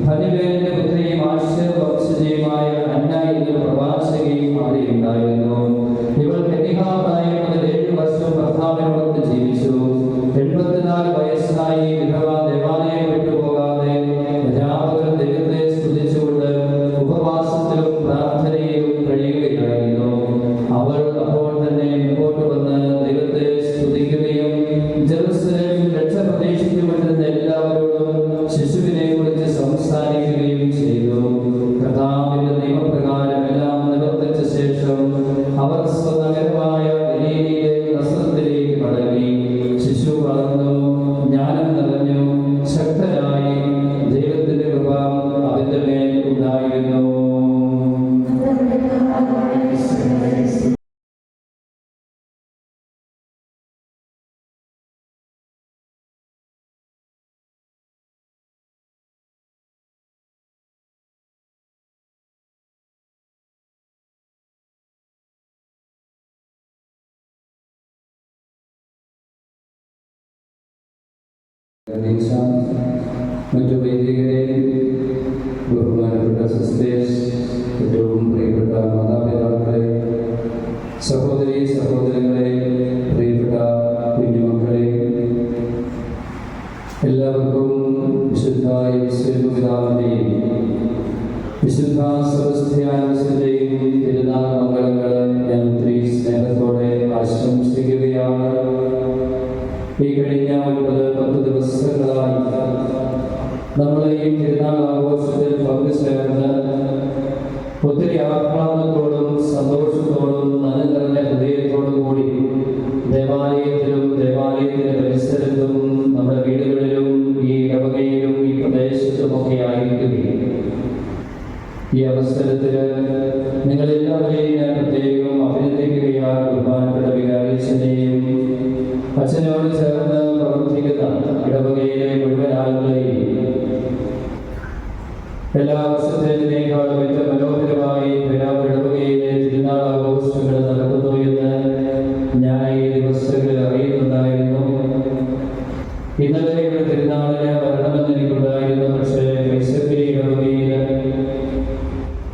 ധന്യവേദന്റെ പുത്രിയും ആശ്ചര്യവംശജയുമായ അന്ന എന്ന പ്രവാചകയും അവിടെ ഉണ്ടായിരുന്നു. മറ്റു വൈദികരെ, ബഹുമാനപ്പെട്ട സിസ്റ്റേഴ്സ്, ഏറ്റവും പ്രിയപ്പെട്ട മാതാപിതാക്കളെ, സഹോദരി സഹോദരങ്ങളെ, പ്രിയപ്പെട്ട കുഞ്ഞുമക്കളെ, എല്ലാവർക്കും വിശുദ്ധ യേശുപിതാവിൻ്റെയും വിശുദ്ധ സെബസ്ത്യാനോസിൻ്റെയും തിരുനാൾ മംഗളങ്ങൾ ഞാൻ ഒത്തിരി സ്നേഹത്തോടെ ആശംസിക്കുകയാണ്. ഈ കഴിഞ്ഞ 9-10 ദിവസങ്ങളായി നമ്മൾ ഈ തിരുനാൾ ആഘോഷത്തിൽ പങ്കുചേർന്ന് ഒത്തിരി ആഹ്ലാദത്തോടും സന്തോഷത്തോടും നന്ദി നിറഞ്ഞ ഹൃദയത്തോടും കൂടി ദേവാലയത്തിലും ദേവാലയത്തിന്റെ പരിസരത്തും നമ്മുടെ വീടുകളിലും ഈ ഇടവകയിലും ഈ പ്രദേശത്തുമൊക്കെ ആയിരിക്കുകയും ഈ അവസരത്തിൽ നിങ്ങളെല്ലാവരെയും ഞാൻ പ്രത്യേകം അഭിനന്ദിക്കുകയാണ്. ബഹുമാനപ്പെട്ട വികാരിച്ചനെയും അച്ഛനോട് ചേർന്ന് പ്രവർത്തിക്കുന്ന ഇടവകയിലെ മുഴുവൻ ആളുകളെയും എല്ലാ വർഷത്തേക്കാളും ഏറ്റവും മനോഹരമായി ഇടവകയിലെ തിരുനാൾ ആഘോഷങ്ങൾ നടക്കുന്നു എന്ന് ഞാൻ ഈ ദിവസങ്ങളിൽ അറിയുന്നുണ്ടായിരുന്നു. ഇന്നലെ ഇവിടെ തിരുനാളിന് വരണമെന്ന് എനിക്കുണ്ടായിരുന്നു. പക്ഷേ മൈസൂരി ഇടവകയിൽ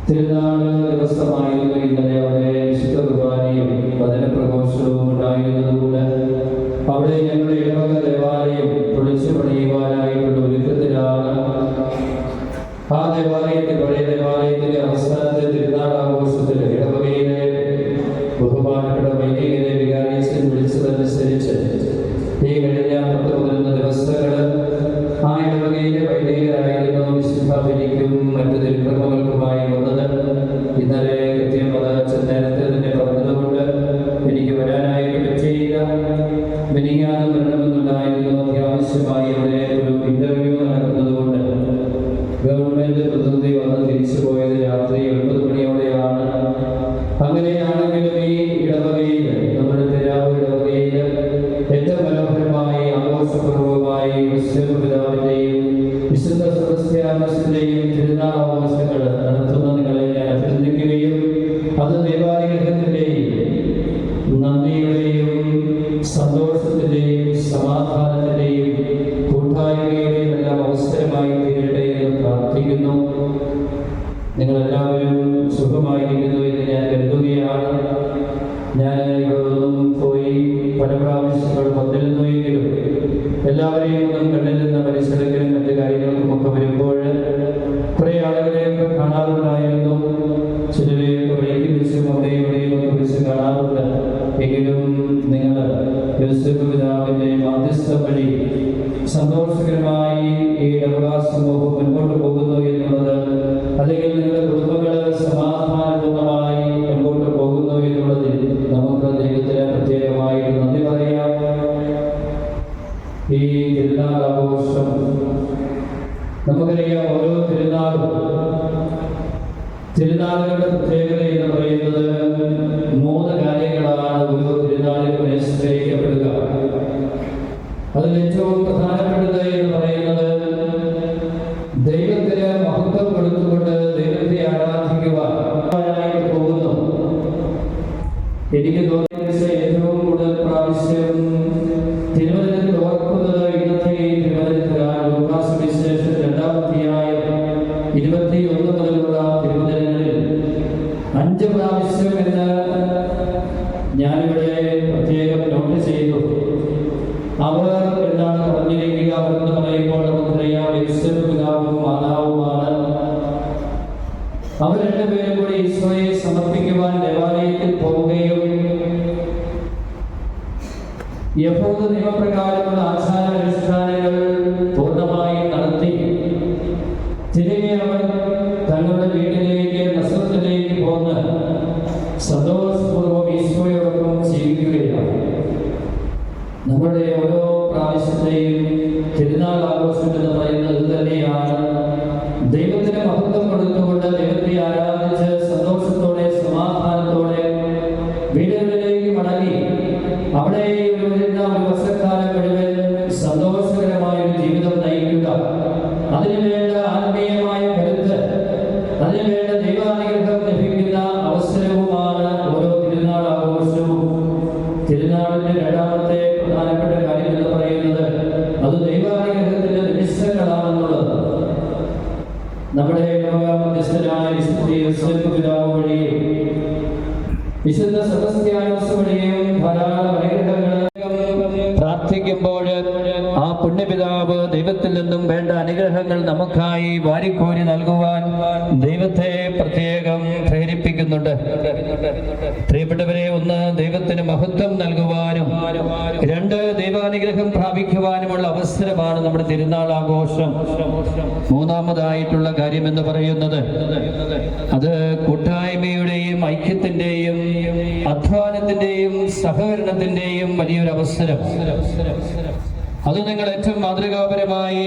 തിരുനാൾ ദിവസമായിരുന്നു ഇന്നലെ. അവിടെ വിശുദ്ധ കുർബാനയും വചന പ്രഘോഷവും ഉണ്ടായിരുന്നതുകൊണ്ട് അവിടെ ഞങ്ങളുടെ ഇടവക ദേവാലയം പൊളിച്ചു പണിയുവാനായിട്ടുള്ള ഒരുക്കത്തിലാണ്. ആ ദേവാലയത്തിൽ, പഴയ ദേവാലയത്തിന്റെ അവസാനത്തെ തിരുനാൾ ആഘോഷത്തിൽ ഇടവകയിലെ ബഹുമാനപ്പെട്ട വൈദികരെ വികാരിച്ചൻ വിളിച്ചതനുസരിച്ച് ഈ കഴിഞ്ഞ 10-11 ദിവസങ്ങൾ ആ ഇടവകയിലെ വൈദികരായിരുന്നു വിശുദ്ധ ബലിക്കും മറ്റു തിരുക്കർമ്മങ്ങൾക്കുമായി വന്നത്. ഇന്നലെ കൃത്യം അച്ഛൻ നേരത്തെ തന്നെ പറഞ്ഞതുകൊണ്ട് എനിക്ക് വരാനായിട്ട് പറ്റിയില്ല. മിനിങ്ങാനും വരണമെന്നുണ്ടായിരുന്നു. അത്യാവശ്യമായി ഇവിടെ ഒരു ഇന്റർവ്യൂ നടക്കുന്നതുകൊണ്ട് ഗവൺമെന്റ് പ്രതിനിധി വന്ന് തിരിച്ചു പോയത് രാത്രി 9 മണിയോടെയാണ്. അങ്ങനെയാണെങ്കിലും ഈ ഇടവകയിൽ, നമ്മുടെ തിരാവൂർ ഇടവകയിൽ ഏറ്റവും മനോഹരമായി ആഘോഷപൂർവ്വമായി വിശുദ്ധപിതാവിന്റെയും വിശുദ്ധ സെബസ്ത്യാനോസിന്റെയും തിരുനാൾ ആഘോഷങ്ങൾ നടത്തുന്ന നിങ്ങളെ ഞാൻ അഭിനന്ദിക്കുകയും അത് ദൈവാനുഗ്രഹത്തിന്റെയും നന്ദിയുടെയും സന്തോഷത്തിന്റെയും സമാധാനത്തിന്റെയും കൂട്ടായ്മയുടെയും എല്ലാം അവസരമായി തീരട്ടെ എന്ന് പ്രാർത്ഥിക്കുന്നു. നിങ്ങളെല്ലാവരും സുഖമായിരിക്കുന്നു എന്ന് ഞാൻ കരുതുകയാണ്. ഞാൻ ഇവിടൊന്നും പോയി പല പ്രാവശ്യങ്ങൾ വന്നിരുന്നുവെങ്കിലും എല്ലാവരെയും ഒന്നും കണ്ടിരുന്ന പരിസരത്തിലും മറ്റു കാര്യങ്ങൾക്കുമൊക്കെ വരുമ്പോൾ കുറേ ആളുകളെയൊക്കെ കാണാറുണ്ടായിരുന്നു. ചിലരെയൊക്കെ വഴിക്ക് വെച്ചും അവിടെയും ഇവിടെയും ഒക്കെ വെച്ച് കാണാറുണ്ട്. എങ്കിലും നിങ്ങൾ യേശുപിതാവിന്റെ മാധ്യസ്ഥം വഴി സന്തോഷകരമായി ഈ ഇടവക സമൂഹം മുൻപോട്ട് പോകുന്നു എന്നുള്ളത്, അല്ലെങ്കിൽ നിങ്ങളുടെ കുടുംബങ്ങൾ സമാധാനപൂർണ്ണമായി മുൻപോട്ട് പോകുന്നു എന്നുള്ളതിൽ നമുക്ക് ദൈവത്തിന് പ്രത്യേകമായി നന്ദി പറയാം. ഈ തിരുനാൾ ആഘോഷം നമുക്കറിയാം. ഓരോ തിരുനാളുകളുടെ പ്രത്യേകത എന്ന് പറയുന്നത് 3 കാര്യങ്ങളാണ് ഓരോ തിരുനാളിലും അനുസ്മരിക്കപ്പെടുക. അതിൽ ഏറ്റവും പ്രധാനപ്പെട്ടത് എന്ന് പറയുന്നത് ദൈവത്തിന് മഹത്വം കൊടുത്തുകൊണ്ട് ദൈവത്തെ ആരാധിക്കുവാനായിട്ട് പോകുന്നു. എനിക്ക് തോന്നിയ ഏറ്റവും കൂടുതൽ പ്രാവശ്യം തിരുവചനത്തിൽ ഓർക്കുന്നത് ഇന്നത്തെ ഈ തിരുവചനത്തിലാണ്. ലൂക്കാസ് സുവിശേഷം 2-ാം അധ്യായം 21 മുതലുള്ള തിരുവചനങ്ങളിൽ 5 പ്രാവശ്യം എന്ന് ഞാനിവിടെ പ്രത്യേകം നോട്ട് ചെയ്തു. അവർ എന്താണ് പറഞ്ഞിരിക്കുക? അവരെന്ന് പറയുമ്പോൾ നമുക്കറിയാം യേശുപിതാവും മാതാവുമാണ്. അവർ രണ്ടുപേരും കൂടി ഈശോയെ സമർപ്പിക്കുവാൻ ദേവാലയത്തിൽ പോവുകയും യഹൂദ നിയമപ്രകാരമുള്ള ആചാരാനുഷ്ഠാനങ്ങൾ പൂർണ്ണമായി നടത്തി തിരികെ അവർ തങ്ങളുടെ വീട്ടിലേക്ക് നസറത്തിലേക്ക് പോന്ന് സന്തോഷപൂർവ്വം ഈശോയോടൊപ്പം ജീവിക്കുകയാണ്. നമ്മുടെ ഓരോ പ്രാവശ്യത്തെയും തിരുനാൾ ആഘോഷം എന്ന് പറയുന്നത് തന്നെയാണ്. ദൈവത്തിന് മഹത്വം കൊടുത്തുകൊണ്ട് ദൈവത്തെ ആരാധിച്ച് സന്തോഷത്തോടെ സമാധാനത്തോടെ വീടുകളിലേക്ക് മടങ്ങി അവിടെ വരുന്ന ഒരു വർഷക്കാലം മുഴുവൻ സന്തോഷകരമായ ഒരു ജീവിതം നയിക്കുക. അതിനുവേണ്ട ആത്മീയമായ കരുത്ത്, അതിനുവേണ്ട ദൈവാനുഗ്രഹം ലഭിക്കുന്ന അവസരവുമാണ് ഓരോ തിരുനാൾ ആഘോഷവും. തിരുനാളിന്റെ 2ാമത്തെ പ്രധാനപ്പെട്ട കാര്യം എന്ന് പറയുന്നത് അത് ദൈവാനുഗ്രഹം വിശുദ്ധ സെബസ്ത്യാനോസ് വഴിയും ധാരാളം അനുഗ്രഹങ്ങൾ പ്രാർത്ഥിക്കുമ്പോൾ ആ പുണ്യപിതാവ് ദൈവത്തിൽ നിന്നും വേണ്ട അനുഗ്രഹങ്ങൾ നമുക്കായി വാരിക്കോരി നൽകുവാൻ ദൈവത്തെ പ്രത്യേകം പ്രേരിപ്പിക്കുന്നുണ്ട്. പ്രിയപ്പെട്ടവരെ, ഒന്ന് ദൈവത്തിന് മഹത്വം നൽകുവാനും രണ്ട് ദൈവാനുഗ്രഹം പ്രാപിക്കുവാനുമുള്ള അവസരമാണ് നമ്മുടെ തിരുനാൾ ആഘോഷം. മൂന്നാമതായിട്ടുള്ള കാര്യം എന്ന് പറയുന്നത് അത് കൂട്ടായ്മയുടെയും ഐക്യത്തിന്റെയും അധ്വാനത്തിന്റെയും സഹകരണത്തിന്റെയും വലിയൊരു അവസരം. അത് നിങ്ങൾ ഏറ്റവും മാതൃകാപരമായി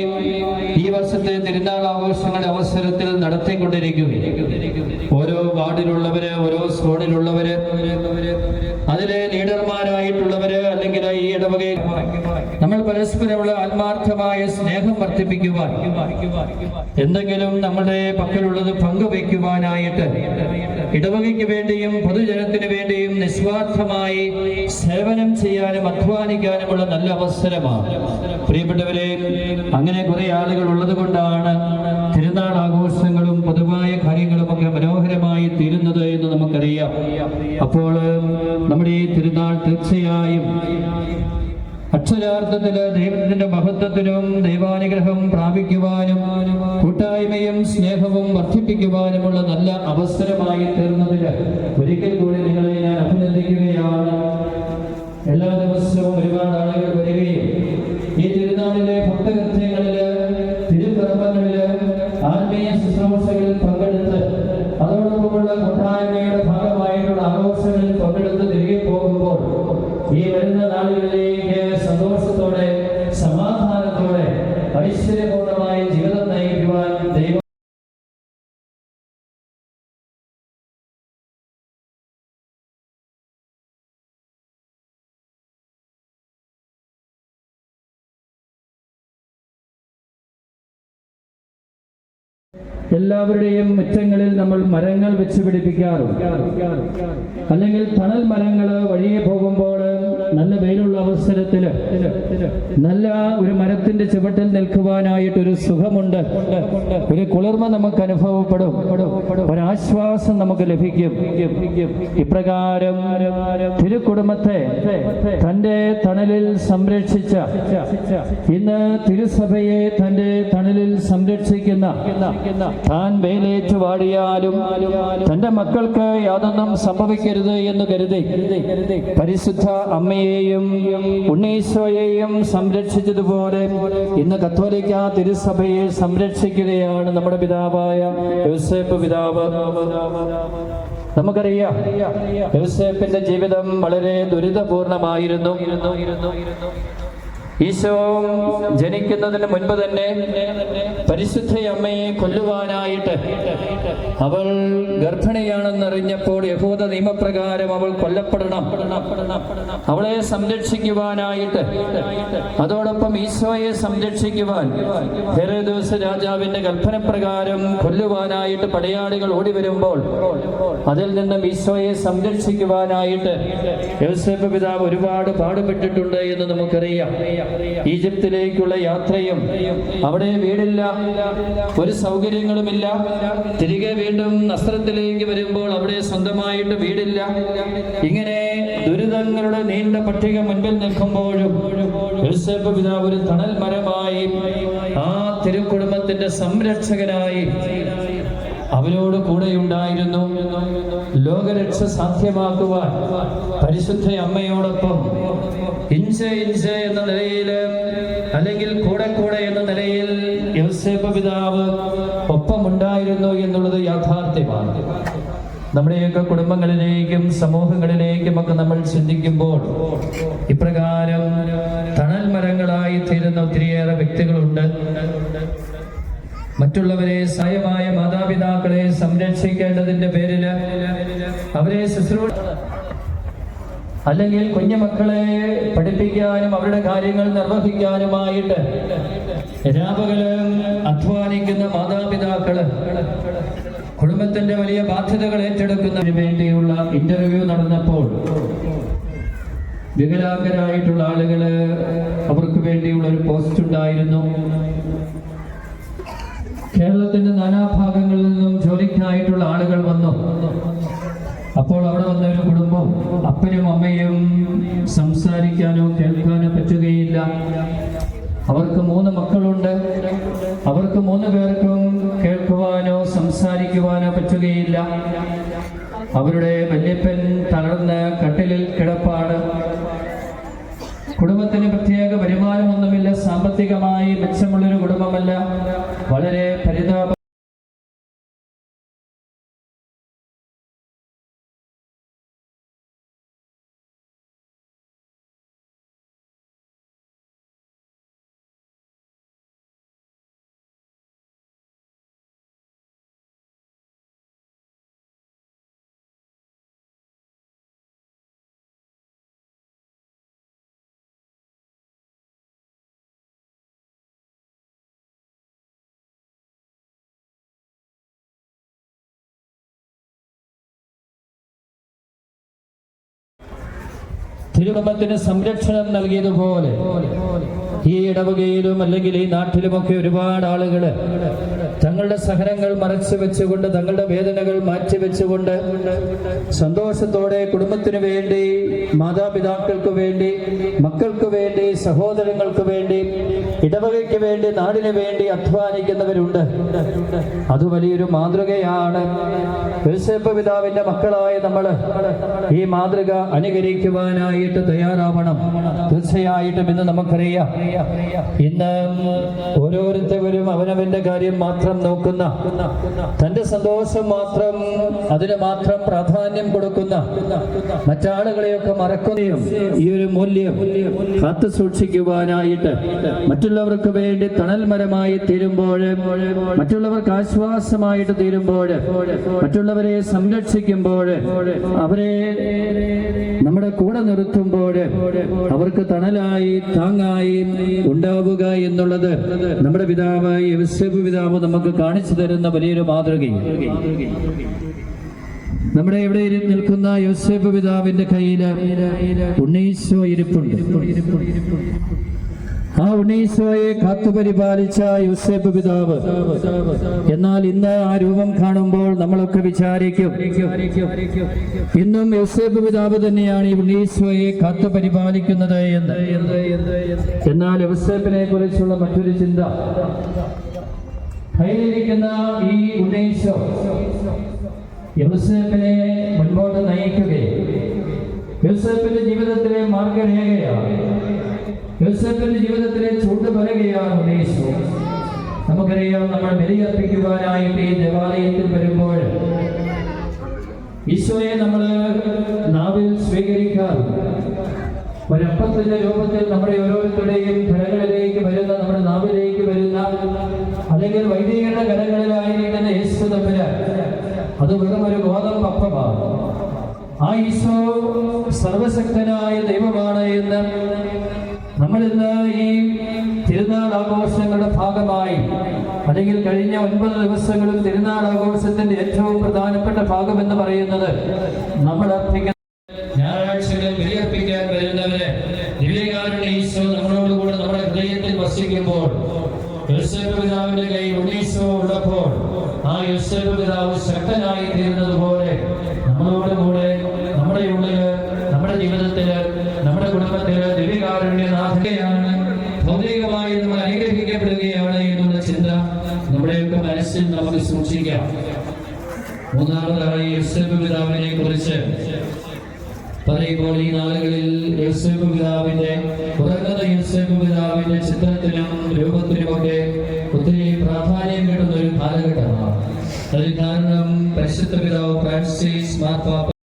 ഈ വർഷത്തെ തിരുനാൾ ആഘോഷങ്ങളുടെ അവസരത്തിൽ നടത്തിക്കൊണ്ടിരിക്കുക. ഓരോ വാർഡിലുള്ളവര്, ഓരോ സോണിലുള്ളവര്, അതിലെ ലീഡർമാരായിട്ടുള്ളവര്, അല്ലെങ്കിൽ ഈ ഇടവകയിൽ നമ്മൾ പരസ്പരമുള്ള ആത്മാർത്ഥമായ സ്നേഹം വർദ്ധിപ്പിക്കുവാൻ, എന്തെങ്കിലും നമ്മുടെ പക്കലുള്ളത് പങ്കുവയ്ക്കുവാനായിട്ട് ഇടവകയ്ക്ക് വേണ്ടിയും പൊതുജനത്തിന് വേണ്ടിയും നിസ്വാർത്ഥമായി സേവനം ചെയ്യാനും അധ്വാനിക്കാനുമുള്ള നല്ല അവസരമാണ്. പ്രിയപ്പെട്ടവരെ, അങ്ങനെ കുറെ ആളുകൾ ഉള്ളത് കൊണ്ടാണ് തിരുനാൾ ആഘോഷങ്ങളും പൊതുവായ കാര്യങ്ങളും ഒക്കെ മനോഹരമായി തീരുന്നത് എന്ന് നമുക്കറിയാം. അപ്പോൾ നമ്മുടെ ഈ തിരുനാൾ തീർച്ചയായും അക്ഷരാർത്ഥത്തില് ദൈവത്തിന്റെ മഹത്വത്തിനും ദൈവാനുഗ്രഹം പ്രാപിക്കുവാനും കൂട്ടായ്മയും സ്നേഹവും വർദ്ധിപ്പിക്കുവാനുമുള്ള നല്ല അവസരമായി തീർന്നതിന് ഒരിക്കൽ കൂടി നിങ്ങളെ ഞാൻ അഭിനന്ദിക്കുകയാണ്. എല്ലാ ദിവസവും ഒരുപാട് ആളുകൾ വരികയും ഈ തിരുനാളിലെ ഭക്തകൃത്യങ്ങളില്, തിരുക്കർമ്മങ്ങളില്, ആത്മീയ ശുശ്രൂഷകളിൽ പങ്കെടുത്ത് അതോടൊപ്പമുള്ള കൂട്ടായ്മയുടെ ഭാഗമായിട്ടുള്ള ആഘോഷങ്ങളിൽ പങ്കെടുത്ത് തിരികെ പോകുമ്പോൾ ഈ വരുന്ന നാളുകളിലേക്ക് സന്തോഷത്തോടെ, സമാധാനത്തോടെ, ഐശ്വര്യപൂർണമായ ജീവിതം നയിക്കുവാൻ ദൈവം എല്ലാവരുടെയും മുറ്റങ്ങളിൽ നമ്മൾ മരങ്ങൾ വെച്ച് പിടിപ്പിക്കാറുണ്ട്. അല്ലെങ്കിൽ തണൽ മരങ്ങൾ വഴിയെ പോകുമ്പോൾ നല്ല വെയിലുള്ള അവസരത്തില് നല്ല ഒരു മരത്തിന്റെ ചുവട്ടിൽ നിൽക്കുവാനായിട്ടൊരു സുഖമുണ്ട്, ഒരു കുളിർമ നമുക്ക് അനുഭവപ്പെടും, ഒരാശ്വാസം നമുക്ക് ലഭിക്കും. ഇപ്രകാരം തിരുക്കുടുംബത്തെ തന്റെ തണലിൽ സംരക്ഷിച്ച, ഇന്ന് തിരുസഭയെ തന്റെ തണലിൽ സംരക്ഷിക്കുന്ന, താൻ വെയിലേറ്റു വാടിയാലും തന്റെ മക്കൾക്ക് യാതൊന്നും സംഭവിക്കരുത് എന്ന് കരുതി പരിശുദ്ധ അമ്മയെയും ഉണ്ണീശോയെയും സംരക്ഷിച്ചതുപോലെ ഇന്ന് കത്തോലിക്ക തിരുസഭയെ സംരക്ഷിക്കുകയാണ് നമ്മുടെ പിതാവായ യോസേപ്പ് പിതാവ്. നമുക്കറിയാം, യോസേപ്പിന്റെ ജീവിതം വളരെ ദുരിതപൂർണമായിരുന്നു. ഈശോ ജനിക്കുന്നതിന് മുൻപ് തന്നെ പരിശുദ്ധ അമ്മയെ കൊല്ലുവാനായിട്ട്, അവൾ ഗർഭിണിയാണെന്നറിഞ്ഞപ്പോൾ യഹൂദ നിയമപ്രകാരം അവൾ കൊല്ലപ്പെടണം. അവളെ സംരക്ഷിക്കുവാനായിട്ട്, അതോടൊപ്പം ഈശോയെ സംരക്ഷിക്കുവാൻ ഹെരോദോസ് രാജാവിന്റെ കൽപ്പനപ്രകാരം കൊല്ലുവാനായിട്ട് പടയാളികൾ ഓടി വരുമ്പോൾ അതിൽ നിന്നും ഈശോയെ സംരക്ഷിക്കുവാനായിട്ട് യോസേപ്പ് പിതാവ് ഒരുപാട് പാടുപെട്ടിട്ടുണ്ട് എന്ന് നമുക്കറിയാം. ഈജിപ്തിലേക്കുള്ള യാത്രയും, അവിടെ വീടില്ല, ഒരു സൗകര്യങ്ങളുമില്ല. തിരികെ വീണ്ടും നസ്രത്തിലേക്ക് വരുമ്പോൾ അവിടെ സ്വന്തമായിട്ട് വീടില്ല. ഇങ്ങനെ ദുരിതങ്ങളുടെ നീണ്ട പട്ടിക മുൻപിൽ നിൽക്കുമ്പോഴും യോസേപ്പ് പിതാവ് ഒരു തണൽ മരമായി, ആ തിരുക്കുടുംബത്തിന്റെ സംരക്ഷകനായി അവരോട് കൂടെയുണ്ടായിരുന്നു. ലോകരക്ഷ സാധ്യമാക്കുവാൻ പരിശുദ്ധ അമ്മയോടൊപ്പം ഇഞ്ച് ഇഞ്ച് എന്ന നിലയിൽ, അല്ലെങ്കിൽ കൂടെ കൂടെ എന്ന നിലയിൽ യോസേപ്പ് പിതാവ് ഒപ്പമുണ്ടായിരുന്നു എന്നുള്ളത് യാഥാർത്ഥ്യമാണ്. നമ്മുടെയൊക്കെ കുടുംബങ്ങളിലേക്കും സമൂഹങ്ങളിലേക്കും ഒക്കെ നമ്മൾ ചിന്തിക്കുമ്പോൾ ഇപ്രകാരം തണൽ മരങ്ങളായി തീരുന്ന ഒത്തിരിയേറെ വ്യക്തികളുണ്ട്. മറ്റുള്ളവരെ, സഹായമായ മാതാപിതാക്കളെ സംരക്ഷിക്കേണ്ടതിന്റെ പേരില് അവരെ ശുശ്രൂഷ, അല്ലെങ്കിൽ കുഞ്ഞുമക്കളെ പഠിപ്പിക്കാനും അവരുടെ കാര്യങ്ങൾ നിർവഹിക്കാനുമായിട്ട് രാപകല് അധ്വാനിക്കുന്ന മാതാപിതാക്കള്, കുടുംബത്തിന്റെ വലിയ ബാധ്യതകൾ ഏറ്റെടുക്കുന്നതിന് വേണ്ടിയുള്ള ഇന്റർവ്യൂ നടന്നപ്പോൾ വികലാംഗരായിട്ടുള്ള ആളുകള്, അവർക്ക് വേണ്ടിയുള്ള ഒരു പോസ്റ്റ് ഉണ്ടായിരുന്നു. കേരളത്തിന്റെ നാനാഭാഗങ്ങളിൽ നിന്നും ജോലിക്കായിട്ടുള്ള ആളുകൾ വന്നു. അപ്പോൾ അവിടെ വന്ന ഒരു കുടുംബം, അപ്പനും അമ്മയും സംസാരിക്കാനോ കേൾക്കാനോ പറ്റുകയില്ല. അവർക്ക് 3 മക്കളുണ്ട്. അവർക്ക് 3 പേർക്കും കേൾക്കുവാനോ സംസാരിക്കുവാനോ പറ്റുകയില്ല. അവരുടെ വല്യപ്പൻ തളർന്ന് കട്ടിലിൽ കിടപ്പാണ്. കുടുംബത്തിന് പ്രത്യേക വരുമാനമൊന്നുമില്ല. സാമ്പത്തികമായി മെച്ചമുള്ളൊരു കുടുംബമല്ല. വളരെ പരിതാപ തിരുകുടുംബത്തിന് സംരക്ഷണം നൽകിയതുപോലെ ഈ ഇടവകയിലും അല്ലെങ്കിൽ ഈ നാട്ടിലുമൊക്കെ ഒരുപാട് ആളുകൾ തങ്ങളുടെ സഹനങ്ങൾ മറച്ചു വെച്ചുകൊണ്ട്, തങ്ങളുടെ വേദനകൾ മാറ്റിവെച്ചുകൊണ്ട് സന്തോഷത്തോടെ കുടുംബത്തിന് വേണ്ടി, മാതാപിതാക്കൾക്ക് വേണ്ടി, മക്കൾക്ക് വേണ്ടി, സഹോദരങ്ങൾക്ക് വേണ്ടി, ഇടവകയ്ക്ക് വേണ്ടി, നാടിന് വേണ്ടി അധ്വാനിക്കുന്നവരുണ്ട്. അത് വലിയൊരു മാതൃകയാണ്. യോസേപ്പ് പിതാവിന്റെ മക്കളായ നമ്മൾ ഈ മാതൃക അനുകരിക്കുവാനായിട്ട് തയ്യാറാവണം. തീർച്ചയായിട്ടും ഇന്ന് നമുക്കറിയാം, ഇന്ന് ഓരോരുത്തരും അവനവന്റെ കാര്യം മാത്രം നോക്കുന്ന, തന്റെ സന്തോഷം മാത്രം, അതിന് മാത്രം പ്രാധാന്യം കൊടുക്കുന്ന, മറ്റാളുകളെയൊക്കെ മറക്കുകയും ഈ ഒരു മൂല്യം കാത്തു സൂക്ഷിക്കുവാനായിട്ട് മറ്റുള്ളവർക്ക് വേണ്ടി തണൽ മരമായി തീരുമ്പോൾ, മറ്റുള്ളവർക്ക് ആശ്വാസമായിട്ട് തീരുമ്പോൾ, മറ്റുള്ളവരെ സംരക്ഷിക്കുമ്പോൾ, അവരെ നമ്മുടെ കൂടെ നിർത്തുമ്പോൾ അവർക്ക് തണലായി താങ്ങായി ഉണ്ടാവുക എന്നുള്ളത് നമ്മുടെ പിതാവായ യോസേപ്പ് പിതാവ് നമുക്ക് കാണിച്ചു തരുന്ന വലിയൊരു മാതൃകയും. നമ്മുടെ ഇവിടെ നിൽക്കുന്ന യോസേപ്പ് പിതാവിന്റെ കയ്യിൽ ഉണ്ണീശോ ഇരിപ്പുണ്ട്. ആ ഉണ്ണീശോയെ കാത്തുപരിപാലിച്ച യോസേപ്പ് പിതാവ്. എന്നാൽ ഇന്ന് ആ രൂപം കാണുമ്പോൾ നമ്മളൊക്കെ വിചാരിക്കും, ഇന്നും യോസേപ്പ് പിതാവ് തന്നെയാണ് ഈ ഉണ്ണീശോയെ കാത്തുപരിപാലിക്കുന്നത് എന്ന്. എന്നാൽ യോസേപ്പിനെ കുറിച്ചുള്ള മറ്റൊരു ചിന്ത, കയ്യിലിരിക്കുന്ന ഈ ഉണ്ണീശോ യോസേപ്പിനെ മുൻപോട്ട് നയിക്കുകയും യോസേപ്പിന്റെ ജീവിതത്തിലെ മാർഗരേഖയാണ്, യോസേപ്പിന്റെ ജീവിതത്തിലെ ചൂണ്ടുപലകയാണ് ഉണ്ണീശോ. നമുക്കറിയാം, നമ്മൾ ബലിയർപ്പിക്കുവാനായിട്ട് ഈ ദേവാലയത്തിൽ വരുമ്പോൾ ഈശോയെ നമ്മൾ നാവിൽ സ്വീകരിക്കാറുണ്ട്. ഒരപ്പത്തിന്റെ രൂപത്തിൽ നമ്മുടെ ഓരോരുത്തരുടെയും കരങ്ങളിലേക്ക് വരുന്ന, നമ്മുടെ നാവിലേക്ക് വരുന്ന, അല്ലെങ്കിൽ വൈദികരുടെ കരങ്ങളിലായിരിക്കുന്ന യേശു തമ്പുരാൻ, അത് വെറും ഒരു ഗോതമ്പപ്പമാണ്. ആ ഈശോ സർവശക്തനായ ദൈവമാണ് എന്ന് നമ്മളിന്ന് ഈ തിരുനാൾ ആഘോഷങ്ങളുടെ ഭാഗമായി, അല്ലെങ്കിൽ കഴിഞ്ഞ 9 ദിവസങ്ങളും തിരുനാൾ ആഘോഷത്തിന്റെ ഏറ്റവും പ്രധാനപ്പെട്ട ഭാഗം എന്ന് പറയുന്നത്, നമ്മൾ അർപ്പിക്കുന്ന ഞായറാഴ്ചകളിൽ ബലിയർപ്പിക്കാൻ വരുന്നവരെ ദിവ്യകാരുണ്യ ഈശോ നമ്മളോടുകൂടെ നമ്മുടെ ഹൃദയത്തിൽ വസിക്കുമ്പോൾ, യോസേപ്പ് പിതാവിന്റെ കയ്യിൽ ഉണ്ണീശോ ഉള്ളപ്പോൾ ആ യോസേപ്പ് പിതാവ് ശക്തനായി തീരുന്നതുപോലെ നമ്മളോടുകൂടെ നമ്മുടെ ഉള്ളില്, നമ്മുടെ ജീവിതത്തില്, നമ്മുടെ കുടുംബത്തില് ദിവ്യകാരുണ്യനാഥയാണ്, ഭൗതികമായി നമ്മൾ അനുഗ്രഹിക്കപ്പെടുകയാണ് എന്നുള്ള ചിന്ത നമ്മുടെയൊക്കെ മനസ്സിൽ നമുക്ക് സൂക്ഷിക്കാം. മൂന്നാമതായി യോസേപ്പ് പിതാവിനെ കുറിച്ച് പറയുമ്പോൾ, ഈ നാളുകളിൽ യോസേപ്പ് പിതാവിന്റെ, ഉറങ്ങുന്ന യോസേപ്പ് പിതാവിന്റെ ചിത്രത്തിനും രൂപത്തിനുമൊക്കെ ഒത്തിരി പ്രാധാന്യം കിട്ടുന്ന ഒരു കാലഘട്ടമാണ്. അതിന് കാരണം പരിശുദ്ധ പിതാവ് ഫ്രാൻസിസ് മാർപ്പാപ്പ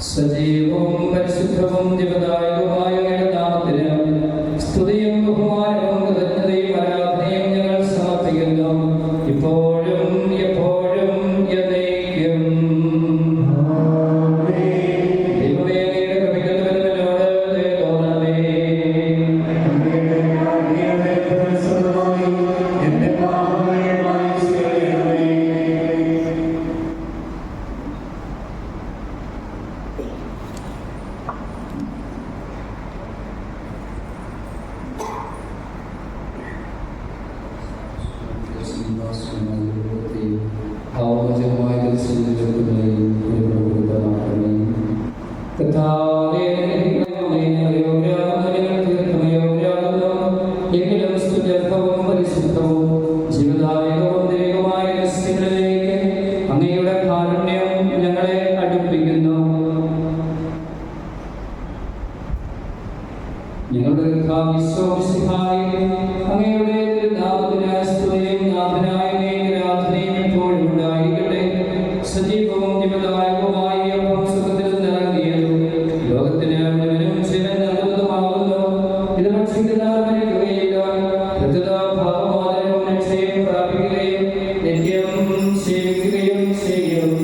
സജീവവും പരിശുദ്ധവും ജീവദായകവുമായ നാമത്തിന് സ്തുതിയും ബഹുമാനവും കൃതജ്ഞതയും ആരാധനയും ഞങ്ങൾ സമർപ്പിക്കുന്നു, ഇപ്പോഴും എപ്പോഴും എന്നേക്കും. ദൈവമേ, അങ്ങയുടെ കൃപയ്ക്ക് വരുന്നവരോട് ദയ തോന്നണമേ. എങ്കിലും സ്തുത്യർഹവും പരിശുദ്ധവും ജീവദായകവും ദൈവമായ രഹസ്യങ്ങളിലേക്ക് അങ്ങയുടെ കാരുണ്യം ഞങ്ങളെ അടുപ്പിക്കുന്നു. ഞങ്ങളുടെ അങ്ങയുടെ നാമത്തിനായ സ്തുതിയും നാഥനായ ആരാധനയും എപ്പോഴും ഉണ്ടായിരിക്കട്ടെ. സജീവവും ജീവദായകവുമായ അപ്പം സുഖത്തിൽ നിറങ്ങിയത് ലോകത്തിന് മുഴുവനും ജീവൻ നൽകുന്നതുമാകുന്നു. ഇത് ഭക്ഷിക്കുന്നവർ മരിക്കുകയില്ല, ഭാവമാതരവും രക്ഷയും പ്രാപിക്കുകയും നിത്യം സേവിക്കുകയും ചെയ്യും.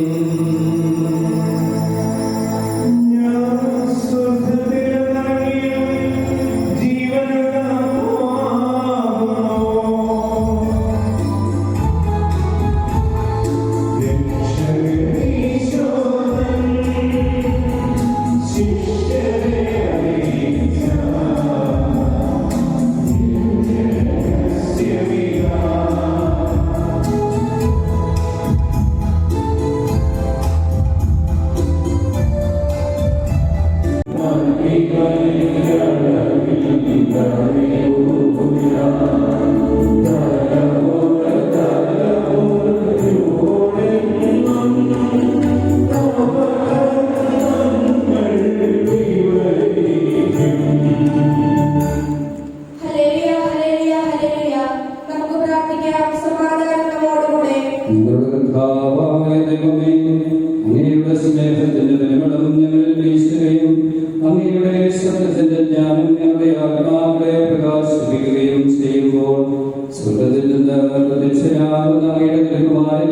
അങ്ങയുടെ സ്നേഹത്തിന്റെ പരിമളം ഞങ്ങളിൽ വീശുകയും അങ്ങയുടെ സത്യത്തിന്റെ ജ്ഞാനം ഞങ്ങളുടെ ആത്മാക്കളെ പ്രകാശിപ്പിക്കുകയും ചെയ്യുമ്പോൾ സ്വർഗ്ഗത്തിൽ നിന്ന് പ്രത്യക്ഷനാകുന്ന അങ്ങയുടെ തിരുക്കുമാരൻ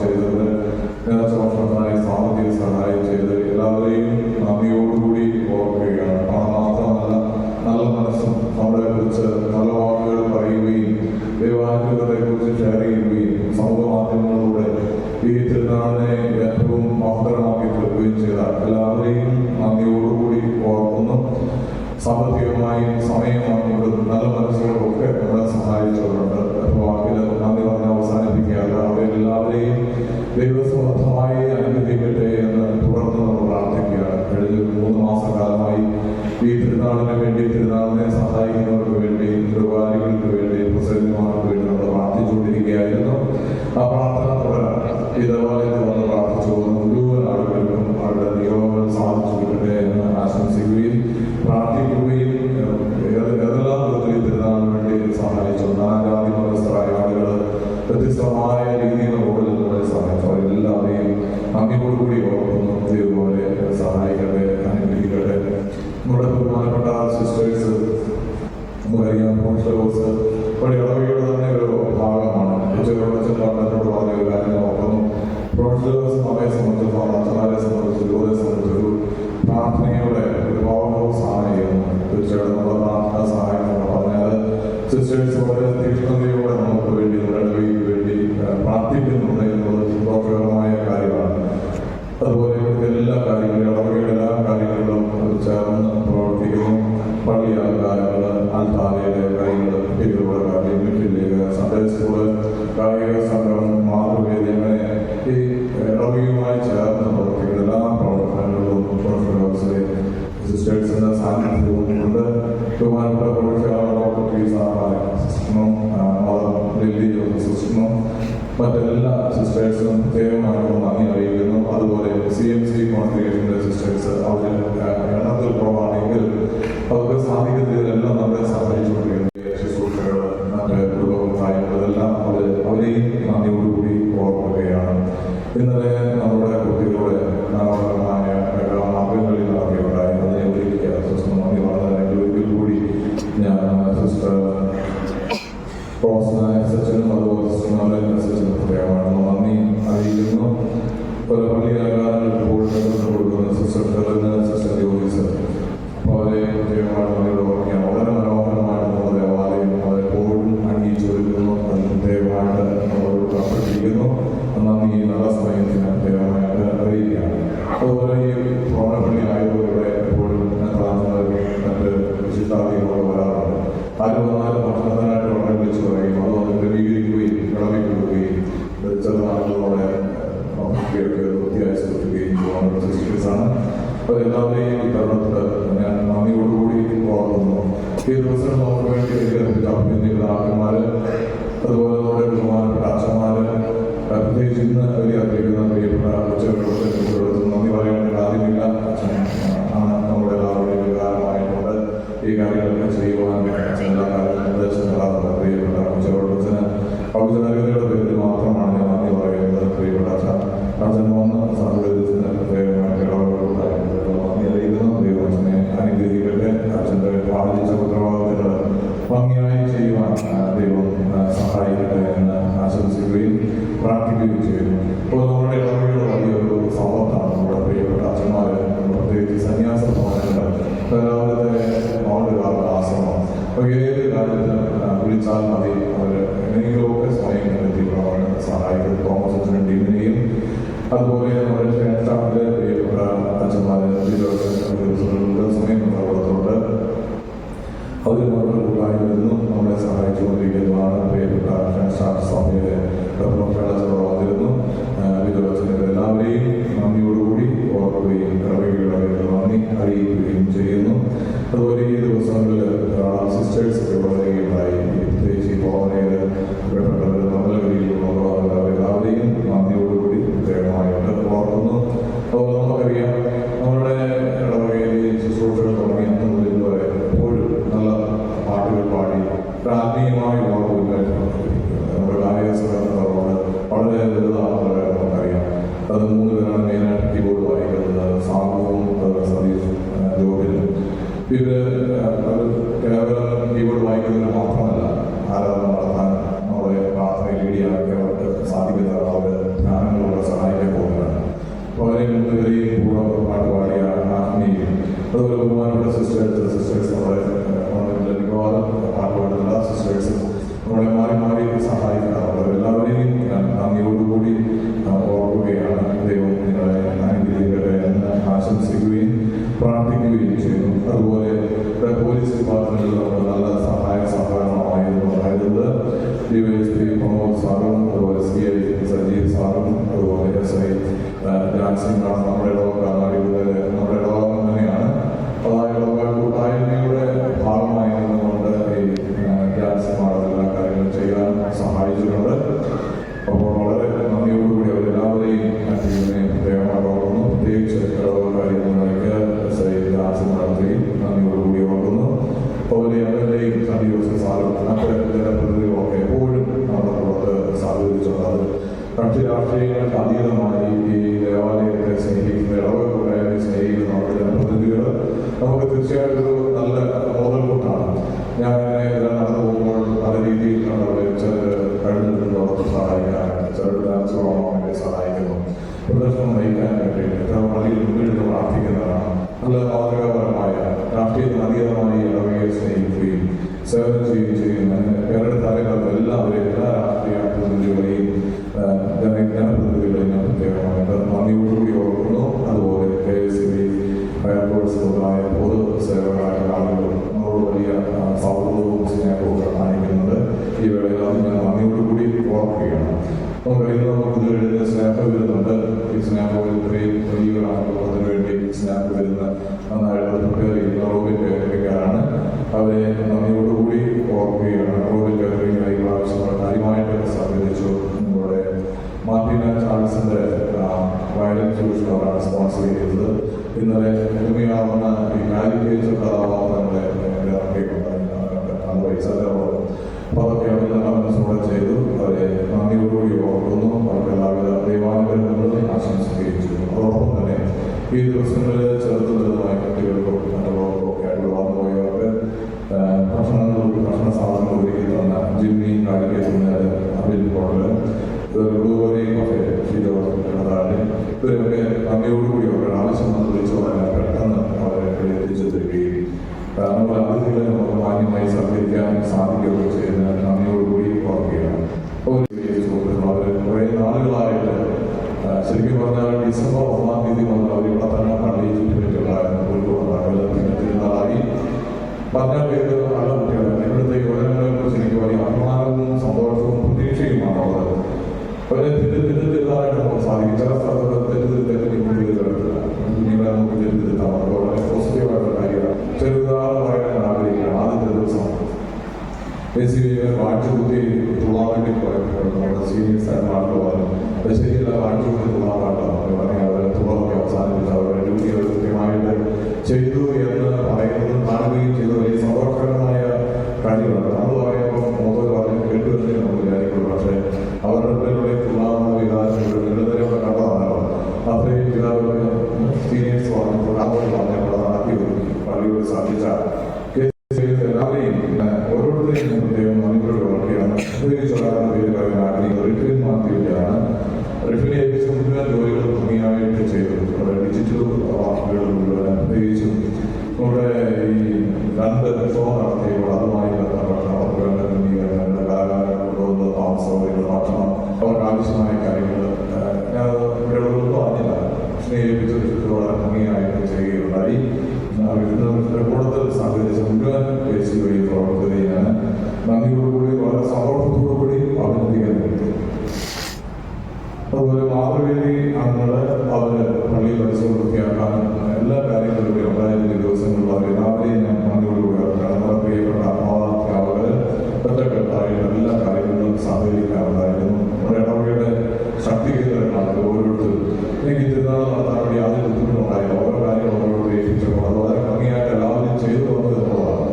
ചെയ്തത്, നേർച്ച ഭക്ഷണത്തിനായി സാമ്പത്തിക സഹായം ചെയ്ത് എല്ലാവരെയും നന്ദിയോടുകൂടി ഓർക്കുകയാണ്. പണം മാത്രമല്ല, നല്ല മനസ്സും നമ്മളെ കുറിച്ച് നല്ല വാക്കുകൾ പറയുകയും ദൈവാനുഗ്രഹത്തെ കുറിച്ച് ഷെയർ ചെയ്യുകയും സമൂഹ മാധ്യമങ്ങളിലൂടെ ഈ തിരുനാളിനെ ഏറ്റവും മഹത്തരമാക്കി തീർക്കുകയും ചെയ്ത എല്ലാവരെയും നന്ദിയോടുകൂടി ഓർക്കുന്നു. സാമ്പത്തികമായും സമയമായും നല്ല മനസ്സുകളൊക്കെ നമ്മളെ സഹായിച്ചവരുണ്ട്. വാക്കിൽ നന്ദി പറഞ്ഞ് അവസാനിപ്പിക്കാതെ അവരെല്ലാവരെയും ദൈവസമർത്ഥമായി അനുഗ്രഹിക്കട്ടെ എന്ന് തുടർന്ന് നമ്മൾ പ്രാർത്ഥിക്കുകയാണ്. കഴിഞ്ഞ 3 മാസക്കാലമായി ഈ തിരുനാളിന് വേണ്ടി, തിരുനാളിനെ സഹായിക്കുന്നവർക്ക് വേണ്ടി, രോഗാരികൾക്ക് വേണ്ടി, പ്രസന്നമാർക്ക് വേണ്ടി നമ്മൾ പ്രാർത്ഥിച്ചുകൊണ്ടിരിക്കുകയായിരുന്നു. ആ പ്രാർത്ഥന തുടരാൻ ഈ ദേവാലയത്തിൽ വന്ന് പ്രാർത്ഥിച്ചു മുഴുവൻ ആളുകൾക്കും അവരുടെ നിയോഗങ്ങൾ സാധിച്ചു കിട്ടട്ടെ എന്ന് ആശംസിക്കുകയും പ്രാർത്ഥിക്കുകയും ഏതെല്ലാം വിധത്തിൽ തിരുനാളിന് വേണ്ടി സഹായിച്ചു. നാനാജാതി മതസ്ഥരായ ആളുകൾ വ്യത്യസ്തമായ രീതിയിൽ റോഡിൽ നമ്മളെ സഹായിച്ചു. അവരെല്ലാവരെയും നന്ദിയോടുകൂടി ഓർക്കുന്നു. ഇതുപോലെ സഹായിക്കട്ടെ, അനുഗ്രഹിക്കട്ടെ. നമ്മുടെ ബഹുമാനപ്പെട്ട സിസ്റ്റേഴ്സ് നമുക്കറിയാം, കോൺഷ്യസ് ഇവിടെ ഇടവകയുടെ തന്നെ ഒരു ഭാഗമാണ്. എന്നോട് പറഞ്ഞ ഒരു കാര്യം നോക്കുന്നു. പ്രൊഫഷണൽസ് നമ്മെ സംബന്ധിച്ചിടത്തോളം, അച്ഛന്മാരെ സംബന്ധിച്ച്, ജോലിയെ സംബന്ധിച്ചൊരു പ്രാർത്ഥനയുടെ ഒരു പവർ ഹൗസ് ആണ് ചെയ്യുന്നത്. തീർച്ചയായിട്ടും നമ്മുടെ പ്രാർത്ഥന സഹായം എന്ന് പറഞ്ഞാൽ സിസ്റ്റേഴ്സ് വളരെ തീക്ഷ്ണതയോടെ നമുക്ക് വേണ്ടി, നമ്മുടെ ഇടവകയ്ക്ക് വേണ്ടി പ്രാർത്ഥിക്കുന്നുണ്ട് എന്നുള്ളത് സന്തോഷകരമായ കാര്യമാണ്. അതുപോലെ എല്ലാ കാര്യങ്ങളും, ഇടവകയുടെ എല്ലാ കാര്യങ്ങളിലും ചേർന്ന് പ്രവർത്തിക്കുന്നു. പള്ളി ആൾക്കാരുകൾ, ആൽത്താരയുടെ കാര്യങ്ങൾ, കുട്ടികളുടെ കാര്യം, വീട്ടിലേക്ക് സൺഡേ സ്കൂള്, കായിക സംഘം, മാതൃവേദി, അങ്ങനെ ഈ ഇടവകയുമായി ചേർന്ന് പ്രവർത്തിക്കുന്ന എല്ലാ പ്രവർത്തനങ്ങളിലും സിസ്റ്റേഴ്സിന്റെ സാന്നിധ്യവും കൊണ്ട് ബഹുമാനപ്പെട്ട സിസ്റ്ററും സിസ്റ്ററും മറ്റെല്ലാ സിസ്റ്റേഴ്സും പ്രത്യേകമായിട്ട് നന്ദി അറിയിക്കുന്നു. അതുപോലെ CMC കോൺഗ്രിഗേഷന്റെ സിസ്റ്റേഴ്സ് അവർ എണ്ണത്തിൽ കുറവാണെങ്കിൽ അവർക്ക് സാധിക്കുന്നതിലെല്ലാം നമ്മളെ സഹായിച്ചുകൊണ്ടിരിക്കുന്നു. ശുശ്രൂഷകൾ, മറ്റ് കുടുംബങ്ങളെല്ലാം അവരെയും നന്ദിയോടുകൂടി ഓർക്കുകയാണ്. ഇന്നലെ നമ്മുടെ കുട്ടികളുടെ മനോഹരമായ മാർഗങ്ങളിൽ നടത്തിയുണ്ടായി. അതിനെ ഒരിക്കൽ സിസ്റ്റർ നന്ദി പറഞ്ഞതിൽ ഒരിക്കൽ കൂടി ഞാൻ സിസ്റ്റർ സച്ചിനും അതുപോലെ സച്ചിനും പ്രത്യേകമാണ് നന്ദി അറിയിക്കുന്നു. പല പള്ളിയാകാരങ്ങൾ കൊടുക്കുന്ന സിസ്റ്റർ സിസ്റ്റർ ജോലീസ് അവരെ പ്രത്യേകമായിട്ട് നന്ദിയോട് ഓർക്കുകയാണ്. വളരെ മനോഹരമായിട്ട് നമ്മുടെ ദേവാലയം അവരെപ്പോഴും അണിയിച്ചൊരുക്കുന്നു. അത് പ്രത്യേകമായിട്ട് നമ്മളോട് അഭ്യർത്ഥിക്കുന്നു. നന്ദി നല്ല സമയത്തിന് പ്രത്യേകമായിട്ട് അറിയിക്കുകയാണ്. അതുപോലെ ഈ ഭവനപ്പള്ളി ആയതുപോലെ എപ്പോഴും മറ്റ് വിശിഷ്ടാദികളോട് വരാറുണ്ട്. ആര് വന്നാലും ഭക്ഷണത്തിനായിട്ട് വളരെ വിളിച്ചു പറയും. അതുകൊണ്ട് ക്രമീകരിക്കുകയും വിളവിക്കുകയും ചെറുനാളുകളോടെ വൃത്തിയായി സൂക്ഷിക്കുകയും ചെയ്യുന്ന സിസ്റ്റേഴ്സാണ്. അവരെല്ലാവരെയും ഈ തരുണത്തിൽ ഞാൻ നന്ദിയോടുകൂടി ഓർക്കുന്നു. ഈ ദിവസം നമുക്ക് വേണ്ടി അഭിനന്ദികളാക്കന്മാര്, അതുപോലെ നമ്മുടെ ബഹുമാനപ്പെട്ട അച്ഛന്മാര്, പ്രത്യേകിച്ച് ഇന്ന് വലിയ അറിയിക്കുന്ന പ്രിയപ്പെട്ട ഉച്ചകളോട് നന്ദി പറയേണ്ട കാര്യമില്ല. അച്ഛൻ ആണ് നമ്മുടെ എല്ലാവരുടെയും വികാരമായിട്ടുണ്ട്. ഈ കാര്യങ്ങളൊക്കെ ചെയ്യുവാൻ എല്ലാ കാര്യങ്ങളും നിർദ്ദേശങ്ങളാണ് പ്രിയപ്പെട്ട ഉച്ചകളോടച്ഛന് ഔപചാരികതയുടെ പേരിൽ മാത്രമാണ് ഞാൻ നന്ദി പറയുന്നത്. പ്രിയപ്പെട്ട അച്ഛൻ വന്ന് സഹകരിച്ചതിന് പ്രത്യേകമായിട്ട് നന്ദി അറിയിക്കുന്നു. ദൈവത്തിനെ അനുഗ്രഹിക്കട്ടെ. അച്ഛൻ്റെ പാലിച്ച ഉത്തരവാദിത്തങ്ങൾ ഭംഗിയായി ചെയ്യുവാൻ ദൈവം സഹായിക്കട്ടെ എന്ന് ആശംസിക്കുകയും പ്രാർത്ഥിക്കുകയും ചെയ്യുന്നു. അപ്പോൾ നമ്മുടെ ഇടവകയുടെ വലിയൊരു സമ്പത്താണ് നമ്മുടെ പ്രിയപ്പെട്ട അച്ഛന്മാർ, പ്രത്യേകിച്ച് സന്യാസ ഭവനങ്ങളുടെ മൗണ്ടുകാരുടെ ആശ്രമം. അപ്പോൾ ഏത് കാര്യത്തിന് വിളിച്ചാൽ മതി, അവർ എങ്ങനെയൊക്കെ സമയം കണ്ടെത്തി പ്രവർത്തനം സഹായിക്കും. തോമസ് അച്ഛനും ടീമിനെയും അതുപോലെ നമ്മുടെ ക്ഷേത്രത്തിലെ പ്രിയപ്പെട്ട അച്ഛന്മാർ സമയം പ്രവർത്തനമുണ്ട്. അവർ നമ്മുടെ കൂട്ടായ്മയിലും നമ്മളെ സഹായിച്ചുകൊണ്ടിരിക്കുന്നതാണ്. പ്രിയപ്പെട്ട സ്വാമിയുടെ വന്നിരുന്നു. വിജയച്ചൻ്റെ എല്ലാവരെയും നന്ദിയോടുകൂടി ഓർക്കുകയും ഇടവകയുടെ നന്ദി അറിയിക്കുകയും ചെയ്യുന്നു. അതുപോലെ ഈ ദിവസങ്ങളിൽ ധാരാളം സിസ്റ്റേഴ്സ് വളരുകയുണ്ടായി. പ്രത്യേകിച്ച് ഈ ഭവനയിൽ പ്രിയപ്പെട്ടവർ എല്ലാവരെയും നന്ദിയോടുകൂടി പ്രത്യേകമായിട്ട് ഓർക്കുന്നു. അതുപോലെ നമുക്കറിയാം, നമ്മുടെ ഇടവകയിൽ ശുശ്രൂഷകൾ തുടങ്ങി മുതൽ എപ്പോഴും നല്ല പാട്ടുകൾ പാടി ആത്മീയമായി ഓർമ്മയില്ല. നമ്മുടെ ഗായക സംഘത്തോട് വളരെ വലുതാണെന്നുള്ള നമുക്കറിയാം. അത് 3 പേരാണ് മെയിനായിട്ട് കീബോർഡ് വായിക്കുന്നത്, സാബുവും സതീഷ് ജോബിനും. ഇവര് കേവലം കീബോർഡ് വായിക്കുന്നതിന് മാത്രമല്ല, ആരാധന നടത്താൻ നമ്മുടെ പ്രാർത്ഥനയിൽ ലീഡിയാക്കി അവർക്ക് സാധിക്കുന്നതാണ്. അവരുടെ ധ്യാനങ്ങൾ സിസ്റ്റേഴ്സ് നമ്മുടെ മിക്കവാറും പാട്ടുപാടുന്ന എല്ലാ സിസ്റ്റേഴ്സും നമ്മളെ മാറി മാറി സഹായിക്കാറുണ്ട്. എല്ലാവരെയും ഞാൻ നന്ദിയോടുകൂടി ഓർക്കുകയാണ്. ദൈവം നിങ്ങളെ അനുഗ്രഹിക്കട്ടെ എന്ന് ആശംസിക്കുകയും പ്രാർത്ഥിക്കുകയും ചെയ്യുന്നു. അതുപോലെ പോലീസ് ഡിപ്പാർട്ട്മെന്റിൽ നമ്മൾ നല്ല സഹായ സഹകരണമായിരുന്നു ഉണ്ടായിരുന്നത്. DYSP പ്രമോദ് സാറും അതുപോലെ CI സജീവ് സാറും അതുപോലെ SI ജാൻസിംഗാണ് നമ്മുടെ നമ്മുടെ ഇടവകം തന്നെയാണ്. അതായത് കൂട്ടായ്മയുടെ ഭാഗമായി നിന്നുകൊണ്ട് ഈ ജാൻസിമാർ എല്ലാ കാര്യങ്ങളും ചെയ്യാൻ സഹായിച്ചിട്ടുണ്ട്. അപ്പോൾ വളരെ നന്ദിയോടുകൂടി അവരെല്ലാവരെയും പ്രത്യേകമായി ഓർക്കുന്നു. പ്രത്യേകിച്ച് കാര്യങ്ങളിലേക്ക് ജാൻസിമാരെയും നന്ദിയോടുകൂടി ഓർക്കുന്നു. അതുപോലെ അവരുടെയും സന്ദീപ് സാറും മറ്റ് ജനപ്രതിനിധികളും ഒക്കെ എപ്പോഴും നമ്മുടെ പുറത്ത് സഹകരിച്ചുള്ളത്. കക്ഷി രാഷ്ട്രീയങ്ങൾക്ക് അതീതമായി ഈ ദേവാലയത്തെ സ്നേഹിക്കുന്ന ഇടവകൂട്ടായ്മയെ സ്നേഹിക്കുന്ന നമ്മുടെ ജനപ്രതിനിധികൾ നമുക്ക് തീർച്ചയായിട്ടും ഒരു നല്ല മുതൽക്കൂട്ടാണ്. ഞാൻ നടന്നു പോകുമ്പോൾ പല രീതിയിൽ അവരെ കഴിഞ്ഞിട്ടുള്ളവർക്ക് സഹായിക്കാനാണ്, ചിലർ ഡാൻസ് പോകാൻ സഹായിക്കുന്നു, പ്രദർശനം നയിക്കാൻ വേണ്ടിയിട്ട് പള്ളിയിൽ മുന്നിൽ പ്രാർത്ഥിക്കുന്നതാണ്. നല്ല മാതൃകാപരമായ രാഷ്ട്രീയത്തിന് അതീതമായി ഇടവകയെ സ്നേഹിക്കുകയും സേവനം ചെയ്യുകയും ചെയ്യുന്ന കേരള താരങ്ങൾക്ക് എല്ലാവരെയും എല്ലാ രാഷ്ട്രീയ പ്രതിനിധികളെയും ജനപ്രതിനിധികളെയും പ്രത്യേകമായിട്ട് നന്ദിയോടുകൂടി ഓർക്കുന്നു. അതുപോലെ KSB ഫയർഫോഴ്സ് മുതലായ പൊതു സേവകരായ ആളുകൾ നമ്മളോട് വലിയ സൗഹൃദവും സ്നേഹവും കാണിക്കുന്നുണ്ട്. ഈ വേളയിൽ ഞാൻ നന്ദിയോടുകൂടി ഓർക്കുകയാണ്. നമുക്ക് എഴുതിയ സ്നാപ്പ് വരുന്നുണ്ട്. ഈ സ്നാപ്പ് ഇത്രയും വലിയ ആളുകൾക്ക് വേണ്ടി സ്നാപ്പ് വരുന്ന നന്നായിട്ട് പ്രിപ്പയർ ചെയ്യുന്ന റോബിൻ കേരളക്കാരാണ്. അവരെ നന്ദിയോടുകൂടി ഓർക്കുകയാണ്. റോബിൻ കേരള ഈ പ്രാവശ്യം കാര്യമായിട്ട് സഹകരിച്ചു. നമ്മുടെ മാർട്ടിന ചാൾസിന്റെ വയലൻസ് ട്യൂഷനാണ് സ്പോൺസർ ചെയ്തത്. ഇന്നലെ ഭൂമിയാവുന്ന ഈ കാലിക്കേച്ചർ കഥാപാത്രങ്ങളെ അപ്പോൾ അതൊക്കെ അവർ നല്ല മനസ്സോടെ ചെയ്തു. അവരെ നന്ദിയോടുകൂടി ഓർക്കുന്നു. അവർക്ക് എല്ലാവിധ ദൈവാനുഗ്രഹങ്ങളും ആശംസിക്കുകയും ചെയ്യുന്നു. അതോടൊപ്പം തന്നെ ഈ ദിവസങ്ങളിൽ ചേർത്ത് വരുന്നതായ കുട്ടികൾക്കും മറ്റുള്ളവർക്കും ഒക്കെ ആയിട്ട് വളർന്നുപോയവർക്ക് ഭക്ഷണ സാധനങ്ങൾ ഒരുക്കി തന്ന ജിമ്മി കാലിക്കേറ്റുന്ന അബിൻ മോഡല് ഇവരൊക്കെ നന്ദിയോടുകൂടി അവരുടെ ആവശ്യം വിളിച്ചോളാൻ പെട്ടെന്ന് അവരെ എത്തിച്ചു തരികയും നമ്മൾ അതിഥികളെ നമുക്ക് മാന്യമായി സഹകരിക്കാൻ സാധിക്കുകയൊക്കെ ചെയ്യുന്ന നന്ദിയോടുകൂടി ഓർക്കുകയാണ്. അവർ കുറേ നാളുകളായിട്ട് ശരിക്കും പറഞ്ഞാൽ ഡിസംബർ 1-ാം തീയതി മുതൽ അവർ ഇവിടെ തന്നെ പള്ളിയിൽ ചുറ്റുപറ്റുകളായിരുന്നു. തിരുനാളായി പറഞ്ഞാൽ പേര് നല്ല കുട്ടികളാണ്. ഇവിടുത്തെ യുവജനങ്ങളെ കുറിച്ച് എനിക്ക് വലിയ അഭിമാനവും സന്തോഷവും പ്രതീക്ഷയുമാണ് ഉള്ളത്. അവരെ തിരുത്താനായിട്ട് നമുക്ക് സാധിക്കും. ചില സ്ഥലത്ത് നിങ്ങളെ നമുക്ക് തിരുത്താം. അത് വളരെ പോസിറ്റീവായിട്ടുള്ള കാര്യമാണ്. ചെറുതാറ് പറയാൻ ആഗ്രഹിക്കുകയാണ്. ആദ്യത്തെ ദിവസം വാഴ്ചകുത്തി തുള്ളാൻ വേണ്ടി പോയപ്പോൾ നമ്മുടെ സീനിയേഴ്സ് ആയിട്ട് പാട്ട് പറഞ്ഞു. അത് ശരിയല്ല, വാഴ്ചകുത്തി തുള്ളാൻ പാട്ടാണ് പറഞ്ഞാൽ അവരെ തുള്ളൊക്കെ അവസാനിപ്പിച്ച് അവരുടെ ഡ്യൂട്ടി കൃത്യമായിട്ട് ചെയ്തു എന്ന് പറയുന്നതും കാണുകയും ചെയ്തു. വലിയ സന്തോഷകരമായ കാര്യമാണ്. നമ്മൾ പറയുമ്പോൾ മുതൽ പറഞ്ഞ് കേട്ടുവരുന്നേ നമുക്ക് വിചാരിക്കുള്ളൂ. പക്ഷേ അവരുടെ പേരുടെ തുള്ളാനുള്ള വികാരങ്ങൾ നിരന്തരം കണ്ടതാണല്ലോ. അത്രയും വികാരങ്ങൾ സീനിയേഴ്സ് പറഞ്ഞപ്പോൾ അതുപോലെ പറഞ്ഞപ്പോൾ നടത്തി പള്ളിയോട് സാധിച്ച എല്ലാവരെയും ഓരോരുത്തരെയും പ്രത്യേകം നന്ദിയോട് ഓർക്കുകയാണ്. റിഫിൻ മാറ്റിയാണ്. റിഫിനെ ഏൽപ്പിച്ച മുഴുവൻ ജോലികൾ ഭംഗിയായിട്ട് ചെയ്തു. നമ്മുടെ ഡിജിറ്റൽ വാക്കുകൾ മുഴുവൻ പ്രത്യേകിച്ചും നമ്മുടെ ഈ 2 ഫോൺ നടത്തിയപ്പോൾ അതുമായി ബന്ധപ്പെട്ട അവർക്ക് വേണ്ട ക്രമീകരണങ്ങൾ, കലാകാരങ്ങൾ കൊണ്ടുവന്ന് താമസസൗകര്യങ്ങൾ, ഭക്ഷണം, അവർക്ക് ആവശ്യമായ കാര്യങ്ങൾ ഞാൻ ഇവിടെ ഒന്നും അറിഞ്ഞില്ല. പക്ഷേ ഏൽപ്പിച്ച വളരെ ഭംഗിയായിട്ട് ചെയ്യുകയുണ്ടായി. കൂടുതൽ സഹകരിച്ച മുഴുവൻ വഴി പ്രവർത്തകരെയാണ് നന്ദിയോടുകൂടി വളരെ സന്തോഷത്തോടുകൂടി അഭിനന്ദിക്കുന്നുണ്ട്. അതുപോലെ മാതൃവേദി അംഗങ്ങള് അവര് പള്ളി പരിസരം വൃത്തിയാക്കാനും എല്ലാ കാര്യങ്ങളും ഉണ്ടായിരുന്ന ദിവസങ്ങളിൽ അവർ എല്ലാവരെയും ഞാൻ നന്ദിയോടുകൂടി നമ്മുടെ പ്രിയപ്പെട്ട അധ്യാപകര് ഒറ്റക്കെട്ടായിട്ട് എല്ലാ കാര്യങ്ങളിലും സഹകരിക്കാറുണ്ടായിരുന്നു. നമ്മുടെ ഇടവകയുടെ ശക്തി കേന്ദ്രങ്ങളാണ് ഓരോരുത്തരും. എനിക്ക് തിരുനാൾ നടത്താൻ വേണ്ടി ആദ്യം ബുദ്ധിമുട്ടുണ്ടായിരുന്നു. ഓരോ കാര്യങ്ങൾ ഓരോരുത്തരും ഏൽപ്പിച്ചപ്പോൾ അത് വളരെ ഭംഗിയായിട്ട് എല്ലാവരും ചെയ്തു വന്നത് എന്നുള്ളതാണ്.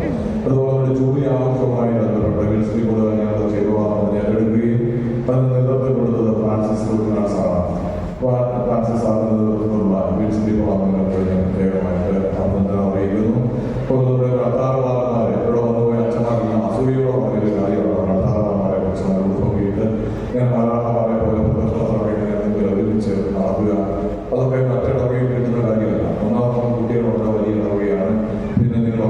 അതുപോലെ ജൂബിലി ആഘോഷവുമായി ബന്ധപ്പെട്ട ഗൾഫിൽ കൂടുതൽ ഞങ്ങൾ ചെയ്തു വന്നത് ഞാൻ എടുക്കുകയും അതിന് നേതൃത്വം കൊടുത്തത് ഫ്രാൻസിസ് സാറാണ്. ഫ്രാൻസിസ് സാറിന് നേതൃത്വത്തിലുള്ള വീഴ്ച ഞാൻ പ്രത്യേകമായിട്ട് അഭിനന്ദനം അറിയിക്കുന്നു. അപ്പോൾ നമ്മുടെ അത്താറവാളന്മാരെ ഇവിടെ വന്നുപോയ അച്ഛന്മാർക്ക് അസൂയോളം വലിയ കാര്യമാണ്. അത്താറവാളന്മാരെ കുറിച്ച് നോക്കിയിട്ട് ഞാൻ മാലാഹമാരെ പോലെ പ്രദർശന ഒരുമിച്ച് നടക്കുക, അതൊക്കെ മറ്റിടവകയിൽ കിട്ടുന്ന കാര്യമല്ല. ഒന്നാമത് കുട്ടികളുടെ വലിയ ഇടവകയാണ്. പിന്നെ നിങ്ങൾ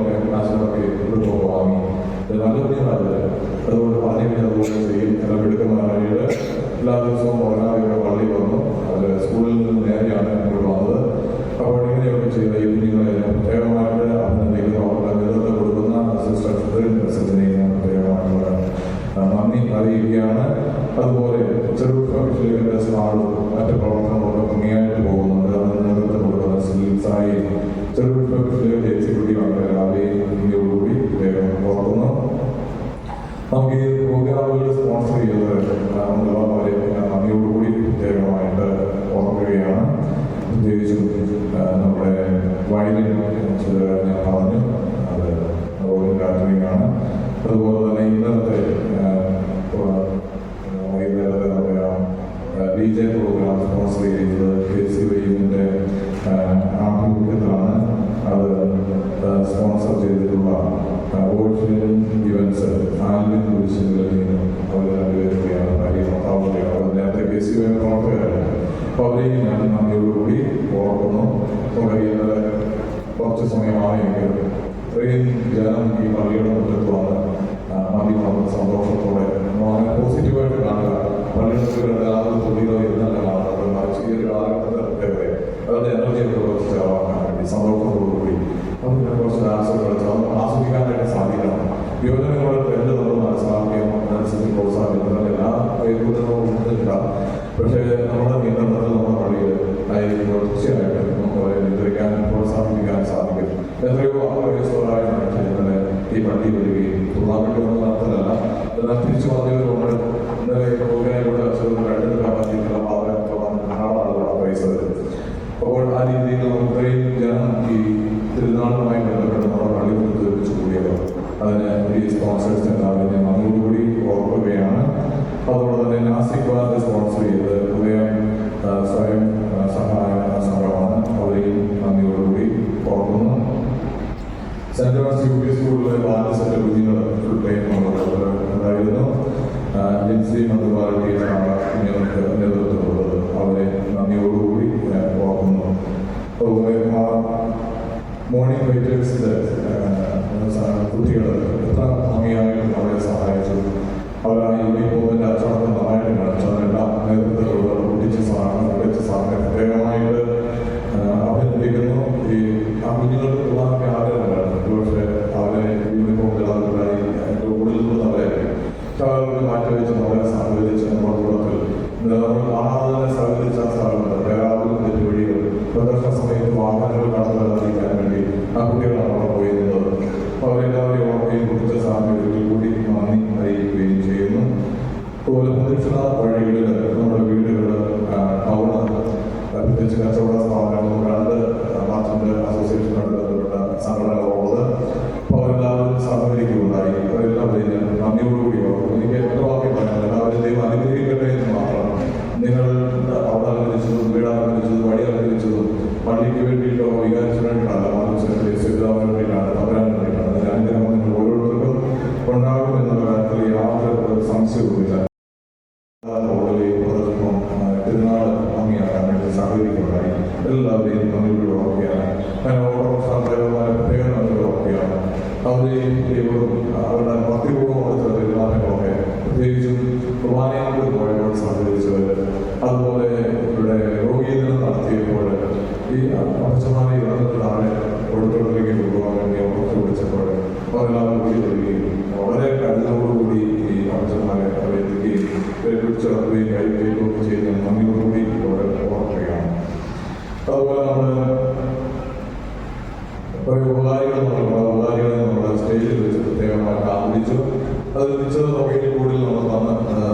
പെരുന്നാളും മറ്റ് പ്രവർത്തനങ്ങളൊക്കെ ഭംഗിയായിട്ട് പോകുന്നുണ്ട്. അതിന് നേതൃത്വം കൊടുക്കുന്ന ശ്രീസായി ചെറുപ്പത്തിലെ എക്സിക്യൂട്ടീവാണ്. രാവിലെയും ഭംഗിയോടുകൂടി ഓർക്കുന്നു. നമുക്ക് ഈ പ്രോഗ്രാമുകൾ സ്പോൺസർ ചെയ്തത് അവരെ നന്ദിയോടുകൂടി പ്രത്യേകമായിട്ട് ഓർക്കുകയാണ്. പ്രത്യേകിച്ചും നമ്മുടെ വയലിൻ ഞാൻ പറഞ്ഞു, അത് റോഡിൻ കാറ്ററിംഗ് ആണ്. അതുപോലെ തന്നെ ഇന്നത്തെ വൈകുന്നേരത്തെ നമ്മുടെ DJ പ്രോഗ്രാം സ്പോൺസർ ചെയ്തത് KCYന്റെ ആഭിമുഖ്യത്തിലാണ്. അത് സ്പോൺസർ ചെയ്തിട്ടുള്ള ഓഷ്യൻ ഇവൻസ് ആൽവിൻ കുരിശുകളിൽ അവർ രണ്ടുപേരുടെയാണ് ഭാര്യ ഭർത്താവുകയാണ്. അവർ നേരത്തെ KCY പ്രവർത്തകരാണ്. അപ്പോൾ അവരെയും ഞാൻ നന്ദിയോടുകൂടി ഓർക്കുന്നു. ഇന്നലെ കുറച്ച് സമയമായെങ്കിലും ഇത്രയും ജനം ഈ പള്ളിയുടെ മുറ്റത്ത് വന്ന് മാധ്യമങ്ങൾ സന്തോഷത്തോടെ പോസിറ്റീവായിട്ട് കാണുക. പള്ളിയുടെ തുള്ളികളോ ഇരുന്നല്ല കാണുന്നത്. മറിച്ച് ഈ ഒരു കാലഘട്ടത്തെ പ്രത്യേകത അവരുടെ എനർജിയൊക്കെ കുറച്ച് ചെലവാക്കാൻ വേണ്ടി സന്തോഷത്തോടുകൂടി അതിനെ കുറച്ച് ഡാൻസുകൾ കളിച്ച് അത് ആസ്വദിക്കാനായിട്ട് സാധിക്കണം. യുവജനങ്ങളുടെ ട്രെൻഡ് നമ്മൾ മനസ്സിലാക്കുകയും അതിനനുസരിച്ച് പ്രോത്സാഹിപ്പിക്കുന്നത് എല്ലാ വൈകുന്നേരവും ഉണ്ടില്ല. പക്ഷേ നമ്മുടെ നിയന്ത്രണത്തിൽ നമ്മുടെ പള്ളിയിൽ തീർച്ചയായിട്ടും നമുക്ക് അവരെ നിയന്ത്രിക്കാൻ പ്രോത്സാഹിപ്പിക്കാൻ സാധിക്കും. എത്രയോ 60 വയസ്സുകളായ മനുഷ്യരെ ഈ പള്ളി വരികയും ടൂർണമെന്റ് ഒന്നും നടത്തലല്ല, എന്നാൽ തിരിച്ചു വന്നവരുണ്ട്. ഇന്നലെ പ്രോഗ്രാമിലൂടെ കണ്ടെടുക്കാൻ പറ്റിയിട്ടുള്ള ആളുകളാണ് പൈസ തരും. അപ്പോൾ ആ രീതിയിൽ നമുക്ക് ഇത്രയും ജനം ഈ തിരുനാളുമായി ബന്ധപ്പെട്ട് നമ്മുടെ പള്ളി വെച്ച് കൂടിയത് അതിന് ഈ സ്പോൺസേഴ്സ് എല്ലാവരും ഞാൻ നന്ദിയോടുകൂടി ഓർക്കുകയാണ്. അതോടെ തന്നെ നാസിക് ബാൻഡ് സ്പോൺസർ ചെയ്ത് ഹൃദയം സ്വയം സഹായ സംഘമാണ്. അവരെയും നന്ദിയോടുകൂടി ഓർക്കുന്നു. സെന്റ് ജോൺസ് UP സ്കൂളിലെ ബാലൻസിന്റെ കുഞ്ഞുങ്ങൾ ഫുൾ ടൈം ഉണ്ടായിരുന്നു. ജിൻസി മധുപാലിറ്റിയാണ് കുഞ്ഞുങ്ങൾക്ക് നേതൃത്വം കൊടുത്തത്. അവരെ നന്ദിയോടുകൂടി ഓർക്കുന്നു. അതുപോലെ മോർണിംഗ് വെയിറ്റേഴ്സിന്റെ കുട്ടികൾ എത്ര ഭംഗിയായിട്ട് അവരെ സഹായിച്ചു. അവർ ആ യൂണിഫോമിന്റെ അച്ചടക്കം നന്നായിട്ട് കാണിച്ചു. അതിനെല്ലാം നേതൃത്വത്തോട് കുട്ടിച്ച സാറിനെ പ്രത്യേകമായിട്ട് അഭിനന്ദിക്കുന്നു. ഈ ആ കുഞ്ഞുങ്ങൾക്ക് പോകാനൊക്കെ ആഗ്രഹമുണ്ടായിരുന്നു. പക്ഷേ അവരെ യൂണിഫോമിലായി കൂടുതൽ അവരായിരിക്കും. അവർക്ക് മാറ്റിവെച്ച് നമ്മളെ സഹകരിച്ച് നമ്മുടെ കൂടത്തിൽ നമ്മൾ കാണാതെ തന്നെ സഹകരിച്ച സ്ഥലമുണ്ട്. വേറാളും തെറ്റുവഴികൾ പ്രദർശന സമയത്ത് വാഹനങ്ങൾ കടന്നുവരാതിരിക്കാൻ വേണ്ടി ആ കുട്ടികളാണ് അവിടെ പോയിരുന്നത്. അവരെല്ലാവരെയും ഓർക്കുകയും കുറിച്ച സാഹചര്യത്തിൽ കൂടി നന്ദി അറിയിക്കുകയും ചെയ്യുന്നു. അതുപോലെ പ്രദക്ഷിണ വഴികളിൽ നമ്മുടെ വീടുകൾ, ടൗണ്, പ്രത്യേകിച്ച് കച്ചവട സ്ഥാപനങ്ങൾ, രണ്ട് മാർച്ചന്റ് അസോസിയേഷനുകളുടെ സംഘടനകളുള്ളത്. അപ്പോൾ അവരെല്ലാവരും സഹകരിക്കുകയുണ്ടായി. അവരെല്ലാവരെയും നന്ദിയോടുകൂടി ഓർക്കും. എനിക്ക് വ്യക്തമാക്കി പറയാൻ എല്ലാവരും ദൈവം അനുഗ്രഹിക്കട്ടെ എന്ന് മാത്രം. നിങ്ങൾ അവിടെ അനുവദിച്ചതും വീട് അനുവദിച്ചതും വഴി അനുവദിച്ചതും പള്ളിക്ക് വേണ്ടിയിട്ടോ വികാരത്തിന് വേണ്ടിയിട്ടല്ല, മനുഷ്യരുടെ വേണ്ടിയിട്ടാണ്, പകരാൻ വേണ്ടിയിട്ടാണ്. അതിന്റെ അനുഗ്രഹം നിങ്ങൾ ഓരോരുത്തർക്കും ഉണ്ടാകും എന്നുള്ള കാര്യത്തിൽ യാതൊരു സംശയവുമില്ല. തിരുനാൾ ഭംഗിയാക്കാൻ വേണ്ടി സഹകരിക്കുകയുണ്ടായി. എല്ലാവരെയും നന്ദിയോട് ഓർക്കുകയാണ്. ഞാൻ ഓരോരുത്തരമായ പ്രത്യേകം നന്ദി ഓർക്കുകയാണ്. അവരെയും ദൈവവും അവരുടെ ഭക്തിപൂർവ്വം കൊടുത്ത പെരുമാറ്റങ്ങളൊക്കെ, പ്രത്യേകിച്ചും കുർബാനയോട് പോയപ്പോൾ സഹകരിച്ചവർ, അതുപോലെ ഇവിടെ രോഗീദിനം നടത്തിയപ്പോൾ ഈ അച്ഛന്മാരെ ഇറന്നിട്ട് താഴെ കൊടുത്തോട്ടിലേക്ക് കൊണ്ടുപോകാൻ വേണ്ടി അവർക്ക് വിളിച്ചപ്പോൾ അവരെല്ലാവരും കൂടി വരികയും വളരെ കരുതലോടുകൂടി ഈ അച്ഛന്മാരെ അവരെ എത്തിക്കുകയും പിടിച്ചിറക്കുകയും കൈകൈകൊക്കെ ചെയ്യുന്ന നന്ദിയോടുകൂടി ഇവിടെ ഓർക്കുകയാണ്. അതുപോലെ നമ്മൾ ഉപകാരികളെ നമ്മുടെ സ്റ്റേജിൽ വെച്ച് പ്രത്യേകമായിട്ട് ആദരിച്ചു. അത് നിശ്ചിത തുകയിൽ കൂടുതൽ നമ്മൾ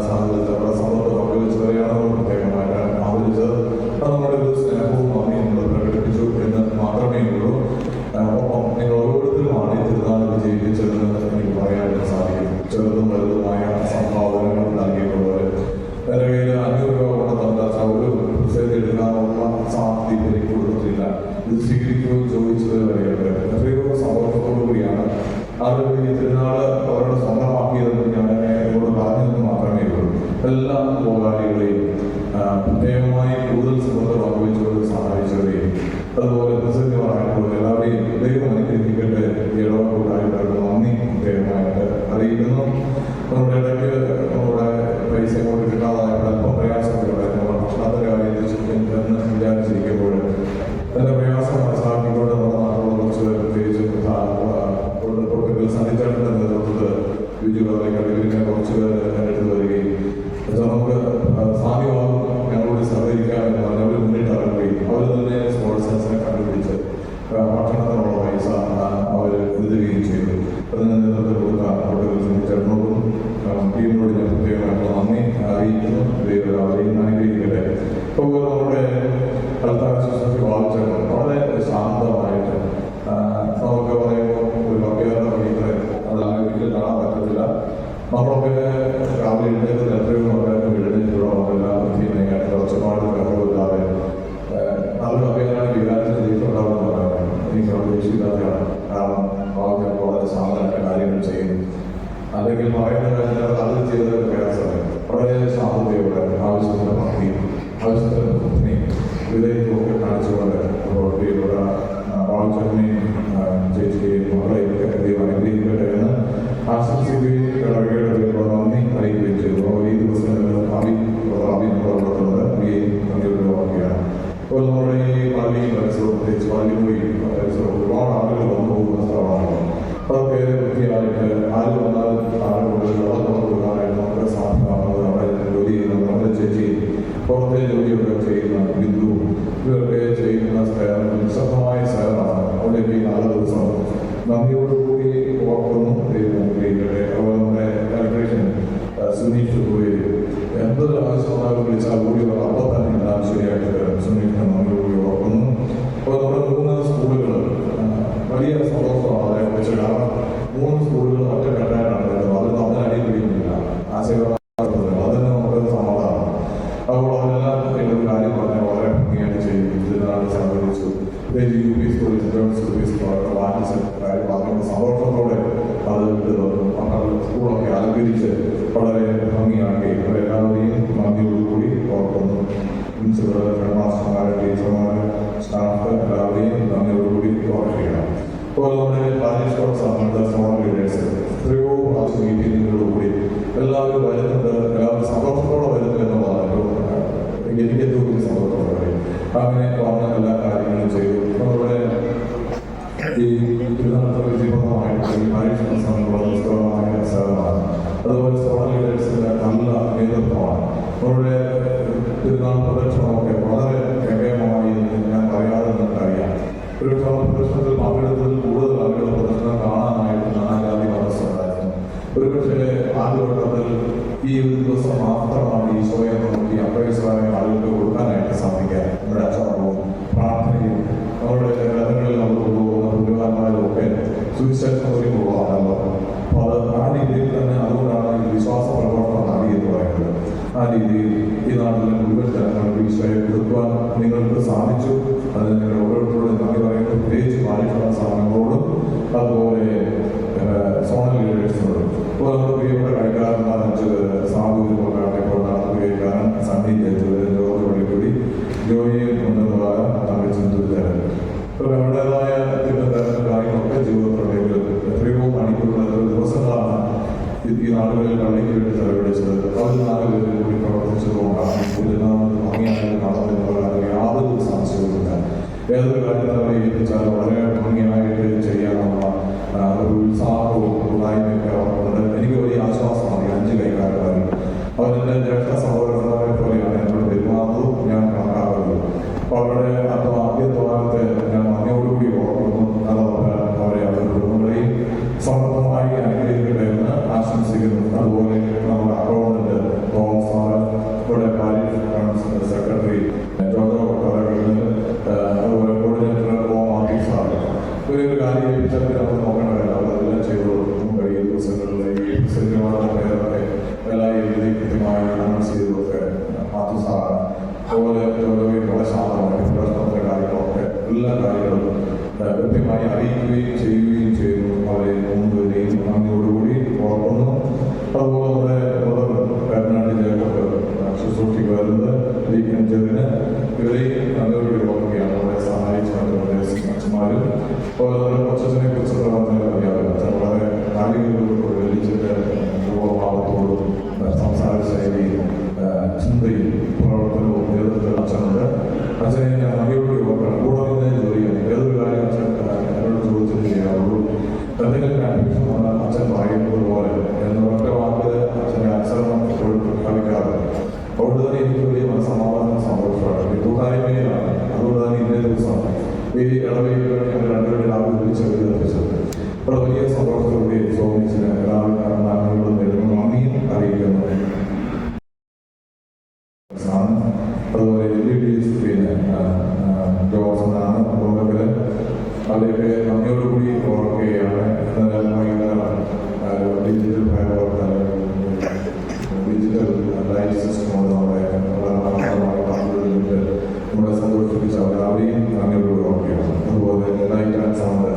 സാധിച്ചത് അവിടെ സമ്പത്ത് പങ്കുവെച്ചവരെയാണ് പ്രത്യേകമായിട്ട് ആദരിച്ചത്. അത് നമ്മുടെ ഒരു സ്നേഹവും നന്ദിയും നമ്മൾ പ്രകടിപ്പിച്ചു എന്ന് മാത്രമേ ഉള്ളൂ. ഒപ്പം നിങ്ങൾ ഓരോരുത്തരുമാണ് ഈ തിരുനാൾ വിജയിപ്പിച്ചതെന്ന് എനിക്ക് പറയാനായിട്ട് സാധിക്കും. ചെറുതും വലുതുമായ സംഭാവനകൾ നൽകിയിട്ടുള്ളവർ എൻ്റെ കയ്യിൽ 500 രൂപ കൊണ്ടുതന്ന ഒരു പുസ്തകത്തിൽ എടുക്കാനുള്ള സാധ്യത എനിക്ക് കൊടുത്തിട്ടില്ല. ഇത് സ്വീകരിക്കുകയും ചോദിച്ചത് വരെയുണ്ട്. എത്രയോ സന്തോഷത്തോടു കൂടിയാണ് ആളുകൾ ഈ തിരുനാൾ അവരുടെ സ്വന്തമാക്കിയതെന്ന് ഞാൻ എന്നോട് പറഞ്ഞതെന്ന് മാത്രമേ ഉള്ളൂ. എല്ലാ ഉപകാരികളെയും പ്രത്യേകമായി കൂടുതൽ സുഖത്തെ പങ്കുവെച്ചുകൊണ്ട് സഹായിച്ചവരെയും അതുപോലെ പ്രസിദ്ധമായിട്ടുള്ള എല്ലാവരെയും ദൈവം അനുഗ്രഹിക്കട്ടെ ഇടവകൂടായിട്ട് നന്ദി പ്രത്യേകമായിട്ട് അറിയിക്കുന്നു. നമ്മുടെ ഇടയ്ക്ക് നമ്മുടെ പൈസ കൊണ്ട് കിട്ടാതായപ്പോൾ അല്പം പ്രയാസമുണ്ട്. നമ്മുടെ ഭക്ഷണത്തിന്റെ കാര്യം എന്ന് വിചാരിച്ചിരിക്കുമ്പോൾ അതിന്റെ പ്രയാസം മനസ്സിലാക്കിക്കൊണ്ട് നമ്മുടെ നാട്ടിലുള്ള കുറച്ച് പ്രത്യേകിച്ച് സന്നിധാനത്തിന്റെ നേതൃത്വത്തിൽ വിജുകളിലേക്ക് കുറച്ച് പേർ എടുത്തു വരികയും നമുക്ക് സാധ്യമാകും ഞങ്ങളുടെ വിധേയത്വമൊക്കെ കാണിച്ചുകൊണ്ട് പ്രിയപ്പെട്ട ബാലചന്ദ്രനെയും ചേച്ചിയെയും മകളെയൊക്കെ ദൈവം അനുഗ്രഹിക്കട്ടെ എന്ന് ആശംസിക്കുകയും ഇടവകയുടെ പേരുള്ള നന്ദി അറിയിക്കുകയും ചെയ്തു. ഈ ദിവസങ്ങളിൽ ഭാവി നടത്തുന്നത് വാക്കുകയാണ്. അപ്പോൾ നമ്മുടെ ഈ പള്ളി പരിസരവും പ്രത്യേകിച്ച് പള്ളിമുറി പരിസരവും ഒരുപാട് ആളുകൾ വന്നു പോകുന്ന സ്ഥലമാണ്. അതൊക്കെ വൃത്തിയായിട്ട് ആര് വന്നാലും ആളുകൾ വെള്ളം കൊടുക്കാനായിട്ട് നമുക്ക് സാധ്യമാകുന്നത് അവിടെ ജോലി ചെയ്യുന്ന നമ്മുടെ ചേച്ചി പുറത്തെ ജോലിയൊക്കെ ചെയ്യുന്ന ബിന്ദു ഇവരൊക്കെ ചെയ്യുന്ന നിശബ്ദമായ സ്ഥലമാണ്. അവിടേക്ക് നല്ല ദിവസം നന്ദിയോടുകൂടി ഓർക്കുന്നു. അതുപോലെ നമ്മുടെ ഇലക്ട്രീഷ്യൻ സുനീഷ് പോയി എന്തൊരു ആവശ്യം വന്നാലും വിളിച്ചാൽ കൂടി അപ്പോൾ തന്നെ എല്ലാം ശരിയായിട്ട് സുനീഷിനെ നന്ദിയോടുകൂടി ഓർക്കുന്നു. അപ്പോൾ നമ്മുടെ 3 സ്കൂളുകൾ വലിയ സന്തോഷമാണ് അതേക്കുറിച്ച്. കാരണം 3 സ്കൂളുകൾ ഒറ്റക്കെട്ടായിട്ടാണ് വരുന്നത്. അത് നമ്മൾ അടിപിടിക്കുന്നില്ല, ആശയപരമായി അതിന് നമുക്കൊരു സമാധാനം. അപ്പോൾ അതെല്ലാം ഒരു കാര്യം പറഞ്ഞാൽ വളരെ ഭംഗിയായിട്ട് ചെയ്യും. ഇതിനാണ് സഹകരിച്ചു. UP സ്കൂളിൽ വാങ്ങിച്ച കാര്യം പറഞ്ഞ സന്തോഷത്തോടെ അത് സ്കൂളൊക്കെ അലങ്കരിച്ച് വളരെ ഭംഗിയാക്കി അവരെല്ലാവരെയും നന്ദിയോടുകൂടി ഓർക്കുന്നു. പ്രിൻസിപ്പൽ, ഹെഡ്മാസ്റ്റർമാരെ, ടീച്ചർമാരെ, സ്റ്റാഫ് എല്ലാവരെയും നന്ദിയോടുകൂടി ഓർക്കുകയാണ്. അപ്പോൾ നമ്മുടെ പാരീഷ് സ്മോൾ ലീഡേഴ്സ് എത്രയോ മീറ്റിങ്ങുകളോടുകൂടി എല്ലാവരും വരുന്നുണ്ട്. എല്ലാവരും സന്തോഷത്തോടെ വരുന്നു എന്നുള്ളതാണ് എനിക്ക് ഏറ്റവും വലിയ സന്തോഷത്തോടെ പറയും. അങ്ങനെ പറഞ്ഞ എല്ലാ കാര്യങ്ങളും ചെയ്തു. നമ്മുടെ ഈ തിരുവനന്തപുരം വിജയപ്രദമായിട്ട് ഈ പാരീഷ് പുസ്തകമായ സ്ഥലമാണ്. അതുപോലെ സ്മോൾ ലീഡേഴ്സിന്റെ നല്ല നേതൃത്വമാണ്. നമ്മുടെ തിരുനാൾ പ്രദർശനമൊക്കെ വളരെ ഗംഭീരമായി ഞാൻ പറയാതെ നിങ്ങൾക്കറിയാം. ഒരു പ്രദർശനത്തിൽ പങ്കെടുത്തതിൽ കൂടുതൽ ആളുകൾ പ്രദർശനം കാണാനായിട്ട് നാനാജാതി മനസ്സുണ്ടായിരുന്നു. ഒരുപക്ഷെ ആദ്യഘട്ടത്തിൽ ഈ ഒരു ദിവസം മാത്രമാണ് ഈശോയെ നോക്കി അപ്രയസമായ ആളുകൾക്ക് കൊടുക്കാനായിട്ട് സാധിക്കുക. നമ്മുടെ അച്ചടക്കവും പ്രാർത്ഥനയും നമ്മുടെ രഥങ്ങളിൽ നമ്മൾ കൊണ്ടുപോകുന്ന പുണ്യവാന്മാരും ഒക്കെ സുവിശേഷം ഒരു പോകാമല്ലോ. അപ്പോൾ അത് ആ രീതിയിൽ തന്നെ അതുകൊണ്ടാണ് ഈ വിശ്വാസ പ്രവർത്തനം നാടി എന്ന് പറയുന്നത്. ആ രീതിയിൽ ഈ നാട്ടിലെ മുഴുവൻ ജനങ്ങൾക്ക് ഈശോയെ കൊടുക്കുവാൻ നിങ്ങൾക്ക് സാധിച്ചു. അതിന് നിങ്ങൾ ഓരോരുത്തരോടും നന്ദി പറയുന്നത്. പ്രത്യേകിച്ച് പാലിക്കുന്ന സ്ഥാപനങ്ങളോടും അതുപോലെ സോണൽ ലീഡേഴ്സിനോടും. അപ്പോൾ നമ്മുടെ പ്രിയപ്പെട്ട കളിക്കാരന്മാർ 5 പേര് സാധുവിൽ ഇപ്പോൾ നടത്തുകയാണ്. സണ്ണി ജോർജ് പള്ളിക്കൂടി, ജോയിയെ കൊണ്ടുപോകാൻ തമിഴ്ചിന്തൂരിതരൻ. അപ്പോൾ അവരുടേതായ തിരുത്തരത്തിൻ്റെ കാര്യങ്ങളൊക്കെ ജീവിതത്തിലുണ്ടെങ്കിൽ എത്രയോ മണിക്കൂറുള്ള ദിവസങ്ങളാണ് ഈ നാടുകളിൽ പള്ളിക്ക് വേണ്ടി ചെലവഴിച്ചത്. അവർ 4 പേരും കൂടി പ്രവർത്തിച്ചതുകൊണ്ടാണ് ഭംഗിയായിട്ട് നടന്നിട്ടുള്ള യാതൊരു സംശയവുമില്ല. ഏതൊരു കാര്യത്തെ ഏൽപ്പിച്ചാൽ വളരെ ഭംഗിയായിട്ട് ചെയ്യാനുള്ള ഒരു ഉത്സാഹവും ഉള്ളായ്മയൊക്കെ അവർക്കുണ്ട്. എനിക്ക് വലിയ ആശ്വാസമാണ്. 5 കൈക്കാരന്മാരും അവരുടെ ജ്യേഷ്ഠ സഹോദരന്മാരെ പോലെയാണ് എന്നോട് പെരുമാറുന്നതും ഞാൻ കണക്കാറുള്ളത്. അപ്പോൾ അവരുടെ ആദ്യത്വാനത്തെ ഞാൻ നന്ദിയോടുകൂടി ഓർക്കുന്നു. അതവരെ അവരുടെ കുടുംബങ്ങളെയും സമർത്ഥമായി അനുഗ്രഹിക്കട്ടെ എന്ന് ആശംസിക്കുന്നു. അതുപോലെ നമ്മുടെ അക്കൗണ്ടന്റ് തോമസ് സാറ്, ഇവിടെ പാരീഷ് സെക്രട്ടറി ജോജോ കൊട്ടാരകളിൽ, അതുപോലെ കോർഡിനേറ്റർ മാർട്ടിൻ സാറ്. ഒരു കാര്യം ഏൽപ്പിച്ചാൽ നമ്മൾ നോക്കേണ്ടതല്ല, അവരെല്ലാം ചെയ്തു കൊടുക്കും. ഈ ദിവസങ്ങളിൽ ഈ സെമിനാറുടെ പേരൊക്കെ എല്ലാ രീതിയിൽ കൃത്യമായി അനൗൺസ് ചെയ്തതൊക്കെ മാത്യു സാറാണ്. അതുപോലെ ജോജോയും വളരെ ശാന്തമായി പ്രശ്നത്തിൻ്റെ കാര്യങ്ങളൊക്കെ എല്ലാ കാര്യങ്ങളും കൃത്യമായി അറിയിക്കുകയും ചെയ്യുകയും ചെയ്തു. അവരെ 3 പേരെയും നന്ദിയോടുകൂടി ഓർക്കുന്നു. അതുപോലെ നമ്മുടെ കരുനാടി ജേക്കബ് ശുശ്രൂഷയ്ക്ക് വരുന്നത് ലീഗിന് ഇവരെയും നന്ദിയോടുകൂടി ഓർക്കുകയാണ്. അവരെ സഹായിച്ച അച്ഛന്മാരും. അതുപോലെ നമ്മുടെ കൊച്ചനെ കുറിച്ചുള്ള പറഞ്ഞാൽ അച്ഛൻ വളരെ കാര്യങ്ങളിലൂടെ വെളിച്ചിട്ട് രൂപഭാവത്തോടും സംസാര ശൈലിയും ചിന്തയും പ്രവർത്തനവും നേതൃത്വത്തിൽ അച്ഛനുണ്ട്. അച്ഛനെ ഞാൻ നന്ദിയോടുകൂടി ഓർക്കണം. കൂടെ നിന്ന് ജോലിയാണ്. ഏതൊരു കാര്യം അച്ഛൻ എന്നോട് ചോദിച്ചിട്ട് ചെയ്യാറുള്ളൂ. എന്തെങ്കിലും കൺഫ്യൂഷൻ വന്നാൽ അച്ഛൻ പറയുന്നത് പോലെ എന്ന ഒറ്റ വാക്ക് അച്ഛൻ്റെ അനുസരണം എപ്പോഴും പ്രഖ്യാപിക്കാറുണ്ട്. അതുകൊണ്ട് തന്നെ എനിക്ക് വലിയ മനസ്സമാധാനം സന്തോഷമാണ്. ഈ കൂട്ടായ്മയിലാണ്. അതുകൊണ്ട് തന്നെ ഇന്നേ ദിവസം ഈ ഇടവയിൽ ഞങ്ങൾ 2 പേരും രാവിലെ വിളിച്ച് അഭ്യർത്ഥിച്ചത് ഇവിടെ വലിയ സന്തോഷത്തോടെ സോമിച്ചിന് എല്ലാവിധ നന്മകളും നന്ദിയും അറിയിക്കുന്നു. അതുപോലെ LED സ്ക്രീന് ജോസനാണ് കുടുംബത്തില് അവരെയൊക്കെ നന്ദിയോടുകൂടി ഓർക്കുകയാണ്. ഡിജിറ്റൽ ഡിജിറ്റൽ ലൈഫ് സിസ്റ്റമോട് നമ്മളെ സന്തോഷിപ്പിച്ച അവരെയും നന്ദിയോടുകൂടി ഓർക്കുകയാണ്. അതുപോലെ light and sound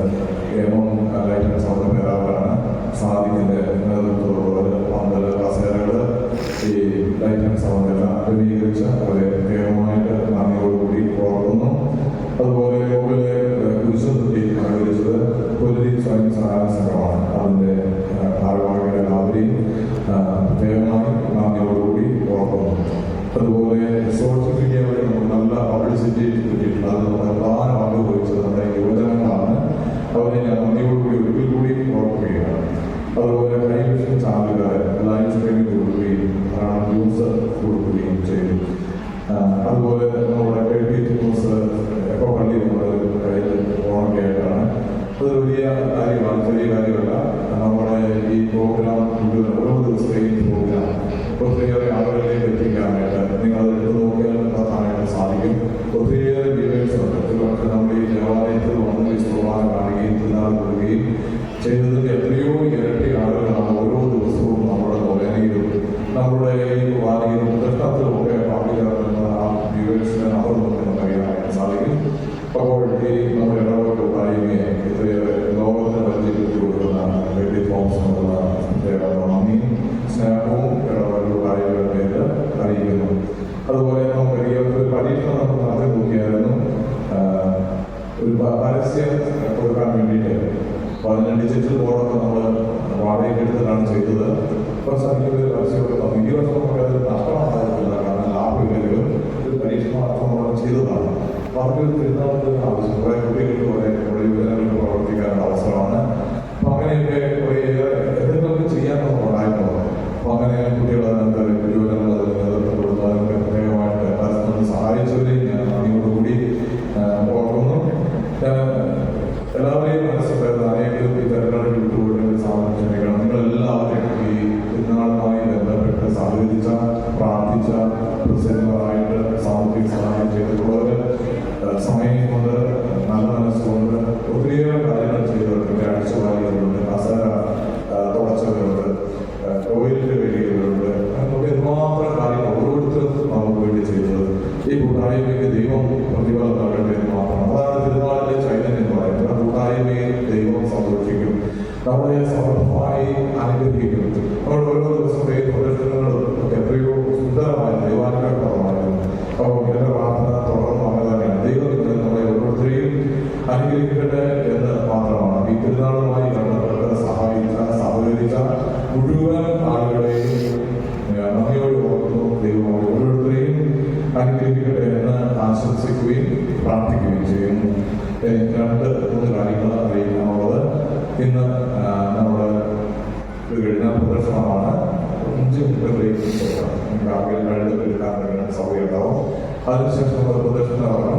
light and sound പേരാളാണ്. സാദിഖിന്റെ നേതൃത്വത്തോട് 12 കസേരകൾ ഈ ലൈറ്റ് ആൻഡ് സൗണ്ട് എല്ലാം ക്രമീകരിച്ച അവരെ പ്രത്യേകമായിട്ട് നന്ദിയോടുകൂടി ഒത്തിരിയേറെ ഡീറ്റെയിൽസ് ഉണ്ട്. പക്ഷേ നമ്മൾ ഈ ദേവാലയത്തിൽ വന്ന് വിശ്വവാൻ കാണുകയും തിന്നാൾ കൊടുക്കുകയും ചെയ്തതിൻ്റെ എത്രയോ ഇരട്ടി ആളുകളാണ് ഓരോ ദിവസവും നമ്മുടെ നോവേനയിലും നമ്മുടെ ഈ കുർബാനയിലും പ്രദർശനത്തിലുമൊക്കെ പങ്കുചേർന്ന ആ ഡീറ്റെയിൽസിനെ നമ്മൾ നമുക്ക് അറിയാൻ സാധിക്കും. അപ്പോൾ ഈ നമ്മുടെ ഇടവക കൂട്ടായ്മയെ ഇത്രയേറെ ലോകത്തിന് പരിചയപ്പെടുത്തി കൊടുക്കുന്ന വെള്ളി ഫോംസിനുള്ള നന്ദിയും സ്നേഹവും ഇടവക കൂട്ടായ്മയുടെ പേര് അറിയിക്കുന്നു. അതുപോലെ നമുക്കറിയാം ഒരു പരീക്ഷണം നമ്മൾ നടത്തി നോക്കിയായിരുന്നു. ഒരു പരസ്യം കൊടുക്കാൻ വേണ്ടിയിട്ട് 15 ഡിജിറ്റൽ ബോർഡൊക്കെ നമ്മൾ വാടകയ്ക്ക് എടുത്തിട്ടാണ് ചെയ്തത്. കുറച്ച് അധികം പരസ്യമൊക്കെ തന്നു. ഈ വർഷം നമുക്ക് അത് നഷ്ടമായിരുന്നില്ല, കാരണം ലാഭമില്ലെങ്കിലും ഒരു പരീക്ഷണാർത്ഥം നമ്മൾ ചെയ്തതാണ്. അപ്പോൾ അവർക്ക് പെരുന്നാളിൻ്റെ ആവശ്യം കുറേ കുട്ടികൾക്ക് കുറേ യുവജനങ്ങൾക്ക് പ്രവർത്തിക്കാനുള്ള അവസരമാണ്. അപ്പോൾ അങ്ങനെയൊക്കെ കുറേയേറെ എന്തെങ്കിലുമൊക്കെ ചെയ്യാൻ നമുക്ക് ഉണ്ടായിട്ടുള്ളത്. അപ്പോൾ അങ്ങനെ കുട്ടികളതിനകത്ത് യുവജനങ്ങൾ അതിന് നേതൃത്വം കൊടുത്തതിനൊക്കെ പ്രത്യേകമായിട്ട് പരസ്പരം സഹായിച്ചവരെയും ഞാൻ നന്ദിയോടുകൂടി ഓർക്കുന്നു. എല്ലാവരെയും മനസ്സിലായിരുന്നു. അനേകം ഈ തെരഞ്ഞെടുപ്പ് വിട്ടുപോയിട്ട് സാധനം ക്ഷണിക്കണം. നിങ്ങളെല്ലാവരും ഈ പെരുന്നാളുമായി ബന്ധപ്പെട്ട് സഹകരിച്ച, പ്രാർത്ഥിച്ച, പ്രസിദ്ധമായിട്ട് സാമ്പത്തിക സഹായം ചെയ്തിട്ടുള്ളവർ, സമയം കൊണ്ട് നല്ല മനസ്സുകൊണ്ട് ഒത്തിരിയേറെ കാര്യങ്ങൾ ചെയ്തവരുണ്ട്. അടിച്ചുവാരികളുണ്ട്, കസര തുടച്ചവരുണ്ട്, ടോയ്ലറ്റ് കഴിയുന്നവരുണ്ട്. നമുക്ക് എന്തുമാത്രം കാര്യങ്ങൾ ഓരോരുത്തരും നമുക്ക് വേണ്ടി ചെയ്തത്. ഈ കൂട്ടായ്മയ്ക്ക് ദൈവം പ്രതിഫലം നൽകട്ടെ എന്ന് മാത്രമാണ്. അതാണ് തിരുനാളിലെ ചൈതന്യം എന്ന് പറയുന്നത്. കൂട്ടായ്മയിൽ ദൈവം സന്തോഷിക്കും, നമ്മളെ സമർത്ഥമായി അനുഗ്രഹിക്കും. നമ്മൾ ഓരോ ദിവസത്തെയും പ്രദർശനങ്ങളും ഒക്കെ എത്രയോ സുന്ദരമായ ദൈവാനുഗ്രഹമായിരുന്നു. അപ്പോൾ ഇവരുടെ പ്രാർത്ഥന തുടർന്ന് അങ്ങനെ തന്നെയാണ്. ദൈവം നമ്മളെ ഓരോരുത്തരെയും അനുഗ്രഹിക്കട്ടെ എന്ന് മാത്രമാണ്. ഈ തിരുനാളുമായി ബന്ധപ്പെട്ട് സഹകരിച്ച മുഴുവൻ ആളുകളെയും നന്ദിയോട് ഓർക്കുന്നു. ദൈവം ഓരോരുത്തരെയും അനുഗ്രഹിക്കട്ടെ എന്ന് ആശംസിക്കുകയും പ്രാർത്ഥിക്കുകയും ചെയ്യുന്നു. 2-3 കാര്യങ്ങൾ അറിയിക്കാനുള്ളത്. ഇന്ന് നമ്മുടെ കഴിഞ്ഞ പ്രദർശനമാണ്. 5 മുതലേക്ക് എടുക്കാൻ സൗകര്യമുണ്ടാവും. അതിനുശേഷം പ്രദർശനമാണ്.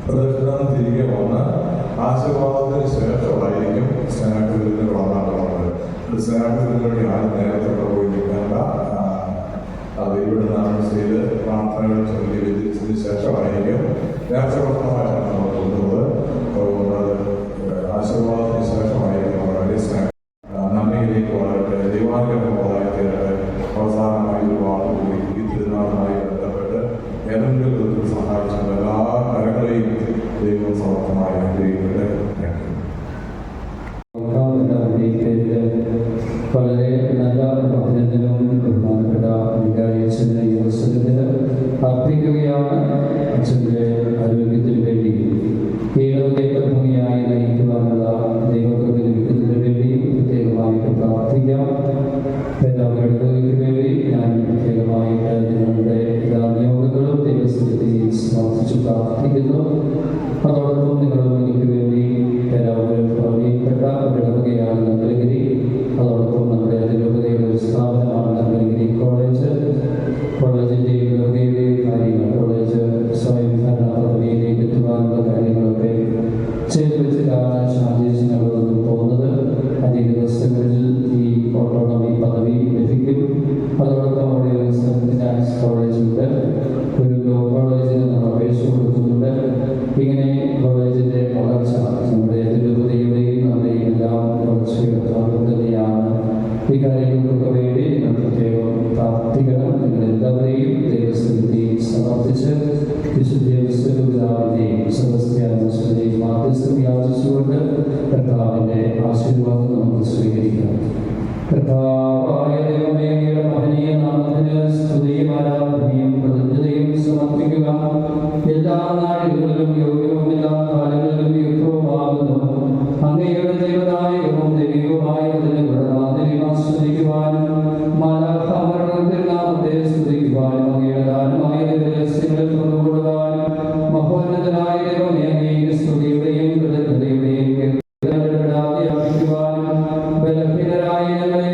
പ്രദർശനം തിരികെ വന്ന് ആശീർവാദത്തിന് ശേഷമായിരിക്കും സ്നേഹത്തിന് വളർന്നാട്ടുള്ളത്. സ്നേഹത്തിന് വേണ്ടി ആരും നേരത്തെ പോയി നിൽക്കേണ്ട. അത് ഇവിടുന്ന് അനൗൺസ് ചെയ്ത് പ്രാർത്ഥനകൾ ചൊല്ലി വിധിച്ചതിന് ശേഷമായിരിക്കും നേർച്ചഭക്ഷണമായിട്ടാണ് നമ്മൾ കൊണ്ടുപോകുന്നത്. ആശീർവാദത്തിന് ശേഷമായിരിക്കും വളരെ സ്നേഹം നന്ദിയിലേക്ക് വളരട്ടെ, ദൈവാനുഗ്രഹമുള്ളതായി തീരട്ടെ. അവസാനമായി ഒരു വാക്കുകൂടി ഈ തിരുനാളുമായി ബന്ധപ്പെട്ട് ഏതെങ്കിലും വിധത്തിൽ സഹായിച്ച എല്ലാ കരങ്ങളെയും ദൈവം സമർത്ഥമായി അനുഗ്രഹിക്കട്ടെ. വളരെ നല്ല അഭിനന്ദനവും ബഹുമാനപ്പെട്ട വികാരിയച്ഛൻ്റെ ഈ അവസരത്തിന് അർപ്പിക്കുകയാണ്. അച്ഛൻ്റെ ആരോഗ്യത്തിന് വേണ്ടി ഏതൊക്കെ ഭംഗിയായി നയിക്കുവാനുള്ള ദൈവകൃപ ലഭിക്കുന്നതിന് വേണ്ടി പ്രത്യേകമായിട്ട് പ്രാർത്ഥിക്കാം. അവരുടെ വേണ്ടി ഞാൻ പ്രത്യേകമായിട്ട് നിങ്ങളുടെ എല്ലാ നിയോഗങ്ങളും ദൈവസ്ഥിതി സമർപ്പിച്ച് പ്രാർത്ഥിക്കുന്നു. അതോടൊപ്പം നിങ്ങളും എനിക്ക് വേണ്ടി എല്ലാവരും അറിയപ്പെട്ട ഇടവകയാണ് നമ്പലഗിരി. അതോടൊപ്പം നമ്മുടെ അതിരൂപതയുടെ ഒരു സ്ഥാപനമാണ് നമ്പലഗിരി കോളേജ്. കോളേജിൻ്റെയും ഇടവകയുടെയും കാര്യങ്ങൾ, കോളേജ് സ്വയം ഭരണ പദവിയിലേക്ക് എത്തുവാനുള്ള കാര്യങ്ങളൊക്കെ ചെയ്തു വെച്ചിട്ടാണ് ശാന്തേശ് ഞങ്ങളൊന്നും പോകുന്നത്. അധിക ദിവസങ്ങളിൽ ഈ ഓട്ടോണമി പദവി ലഭിക്കും. അതോടൊപ്പം അവിടെ ഒരു ഫിനാൻസ് കോളേജുണ്ട്, ഒരു ലോ കോളേജിന് നമ്മൾ അപേക്ഷ കൊടുക്കുന്നുണ്ട്. ഇങ്ങനെ കോളേജിൻ്റെ വളർച്ച നമ്മുടെ അതിരൂപതയുടെയും നമ്മുടെയും എല്ലാം വളർച്ചയുടെ ഭാഗം തന്നെയാണ്. ഈ കാര്യങ്ങൾക്കൊക്കെ വേണ്ടി നിങ്ങൾ പ്രത്യേകം പ്രാർത്ഥിക്കണം. നിങ്ങളെല്ലാവരെയും ദൈവസ്ഥിതി സമർപ്പിച്ച് വിശുദ്ധേവസ്വരൂപിതാവിൻ്റെയും സെബസ്ത്യാനോസിൻ്റെയും മാധ്യസ്ഥം യാചിച്ചുകൊണ്ട് കർത്താവിൻ്റെ ആശീർവാദം നമുക്ക് സ്വീകരിക്കാം. കർത്താവായ ദൈവമേ, അങ്ങയുടെ മഹനീയ നാമത്തിന് സ്തുതിയും ആരാധനയും കൃതജ്ഞതയും സമർപ്പിക്കുക. എല്ലാ നാടുകളിലും യോഗ്യവും എല്ലാ കാലങ്ങളിലും യുക്തവുമാകുന്നു. അങ്ങയുടെ ദൈവനായകവും ദൈവവുമായ ആസ്വദിക്കുവാനും മാലാഖമാരുടെ സ്തുതിക്കുവാനും അങ്ങയുടെ ദാനമായ രഹസ്യങ്ങളിൽ കൊണ്ടുകൊടുവാനും മഹോന്നതനായ ദൈവമേ, അങ്ങയുടെ സ്തുതിയുടെയും കൃതജ്ഞതയുടെയും ബലഹീനരായ ഞങ്ങളെ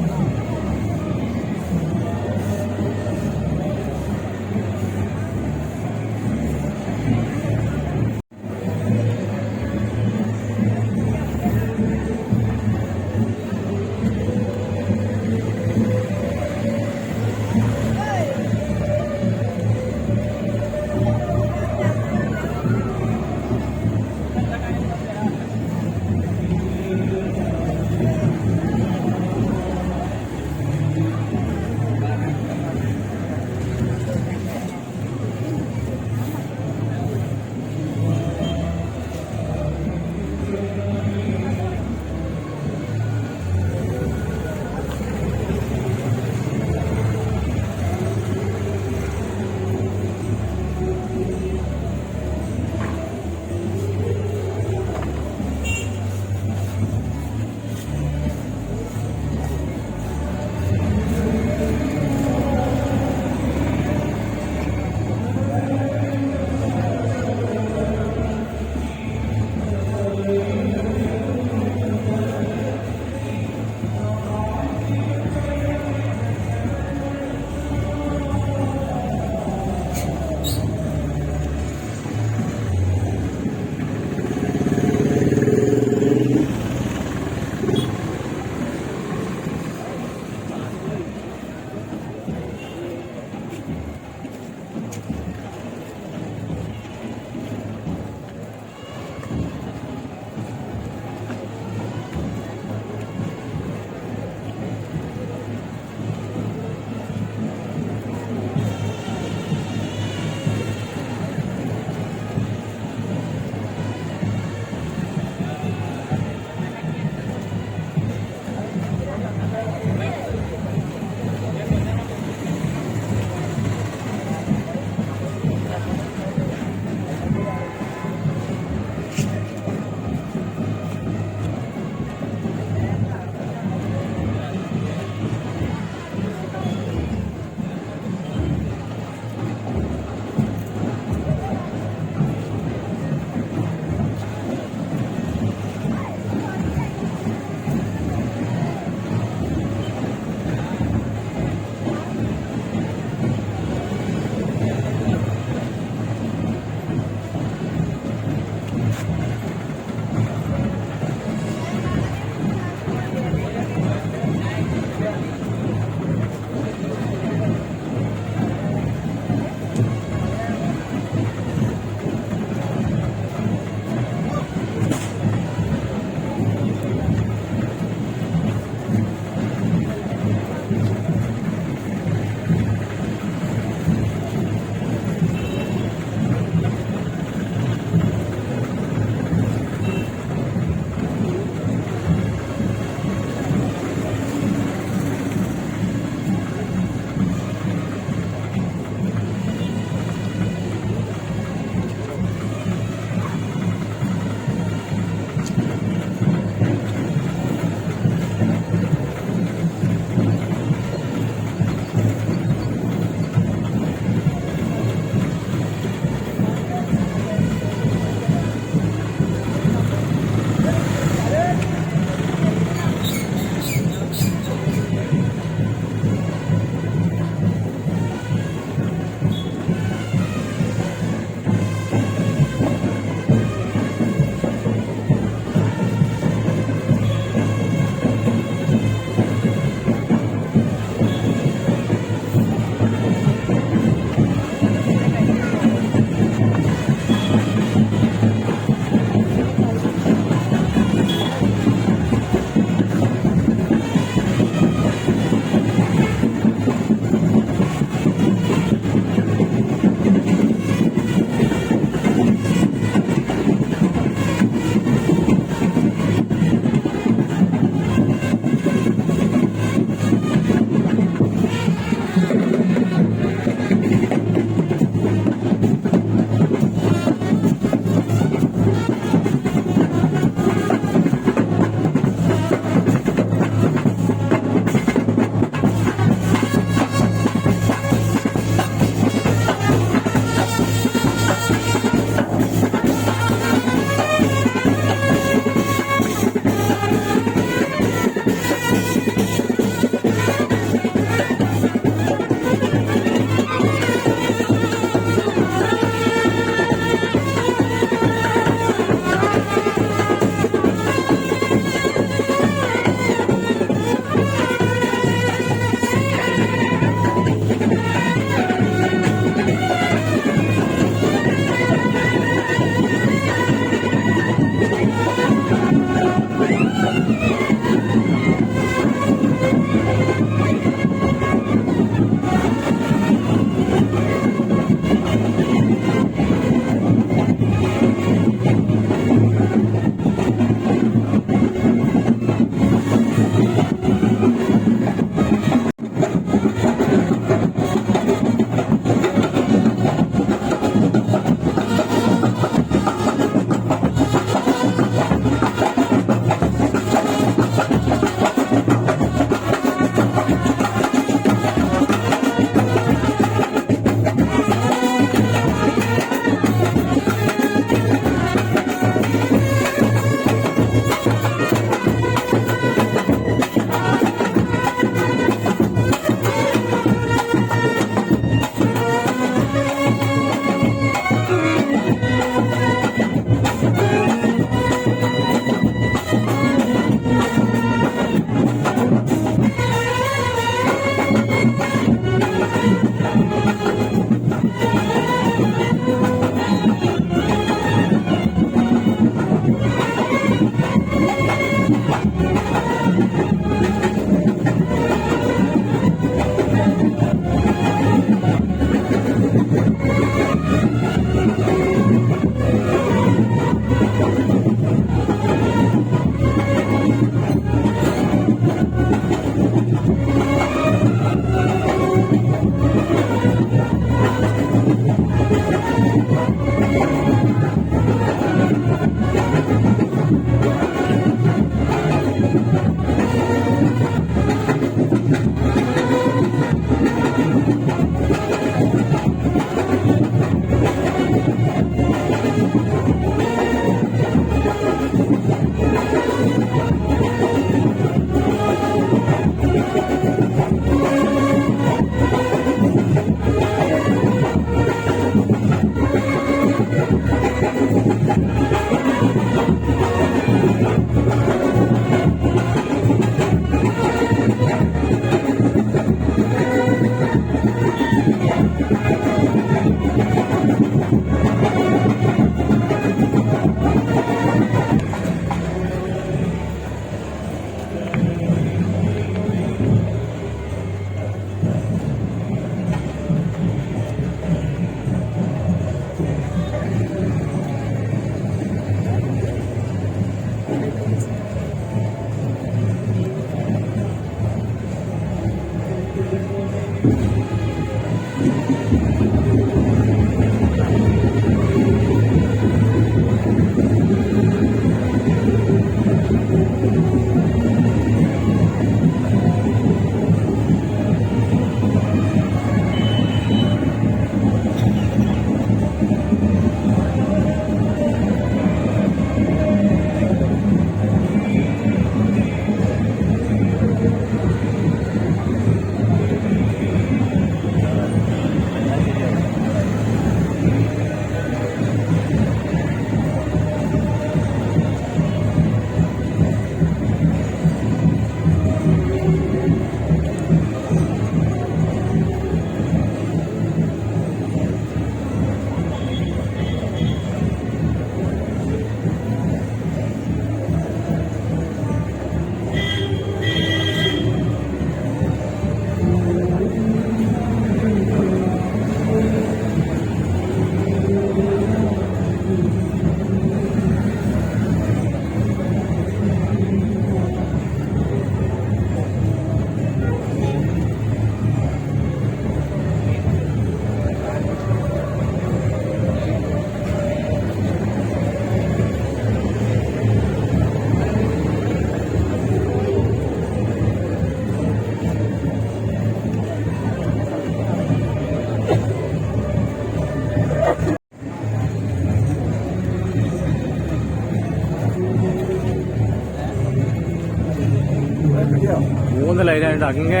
അങ്ങേ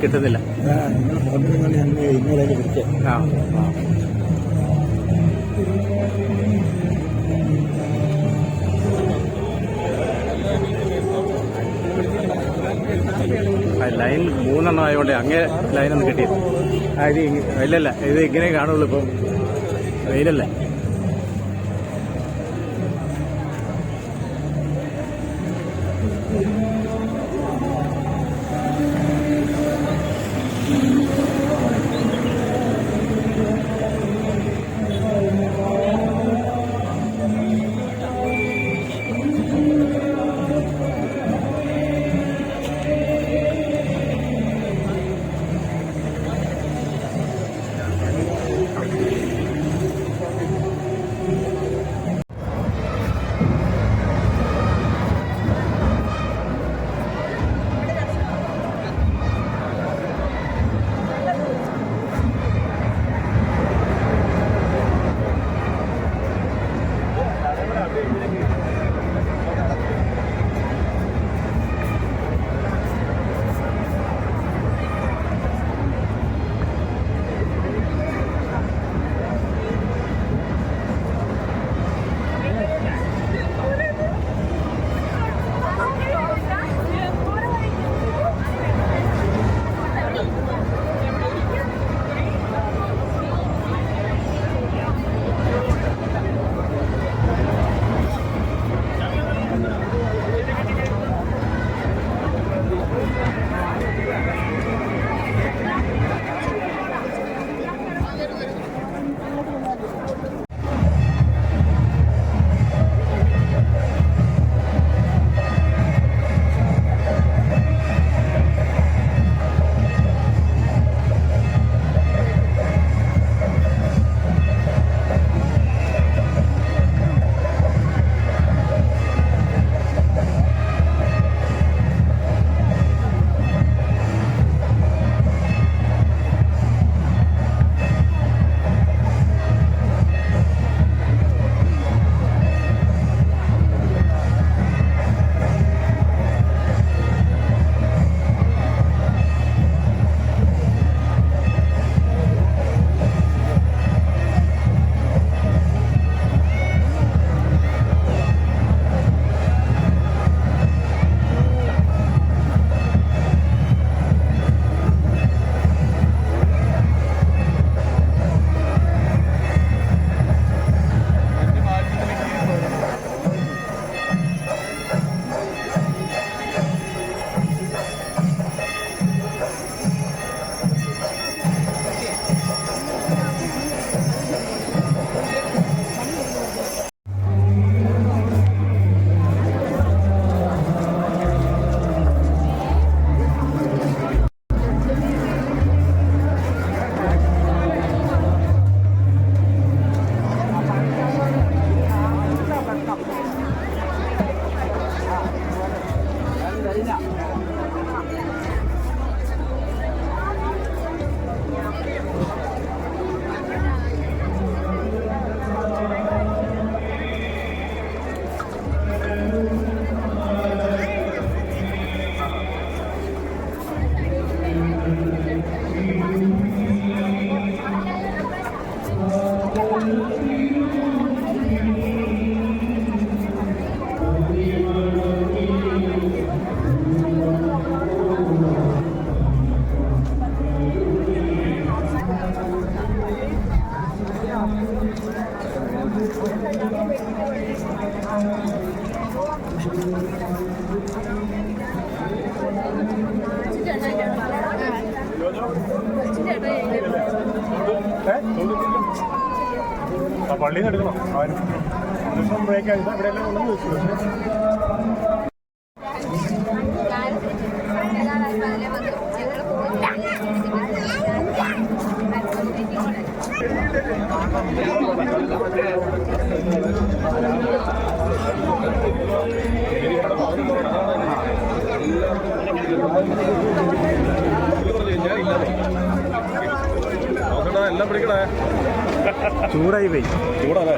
കിട്ടുന്നില്ല. ആ ലൈൻ 3 എണ്ണം ആയതുകൊണ്ട് അങ്ങേ ലൈനൊന്നും കിട്ടിയില്ല. ഇത് ഇല്ലല്ല, ഇത് ഇങ്ങനെ കാണുള്ളൂ. ഇപ്പം വെയിലല്ലേ. പള്ളിയിൽ നിന്ന് എടുക്കണം. ആരും ബ്രേക്ക് ആയിട്ട് ഇവിടെ എല്ലാം ഉണ്ടെന്ന് വെച്ചു. എല്ലാം പിടിക്കണേ. ചൂടായി പോയി. ചൂടല്ലേ?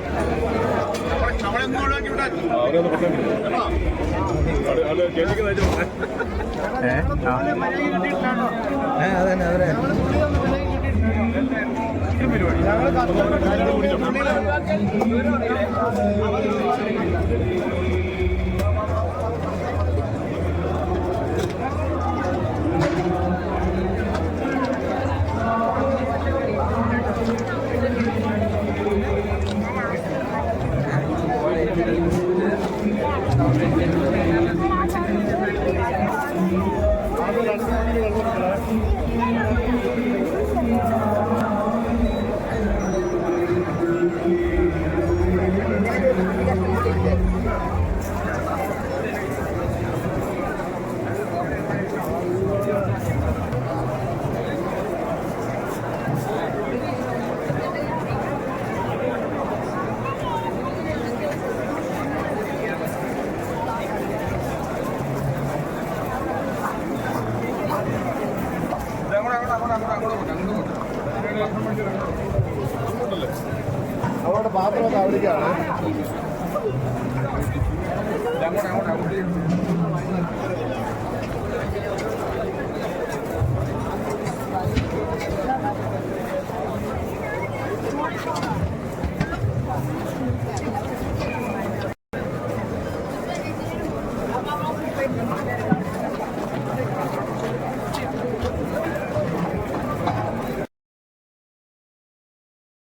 അവരുടെ പാത്രമൊക്കെ അവിടേക്കാണ്.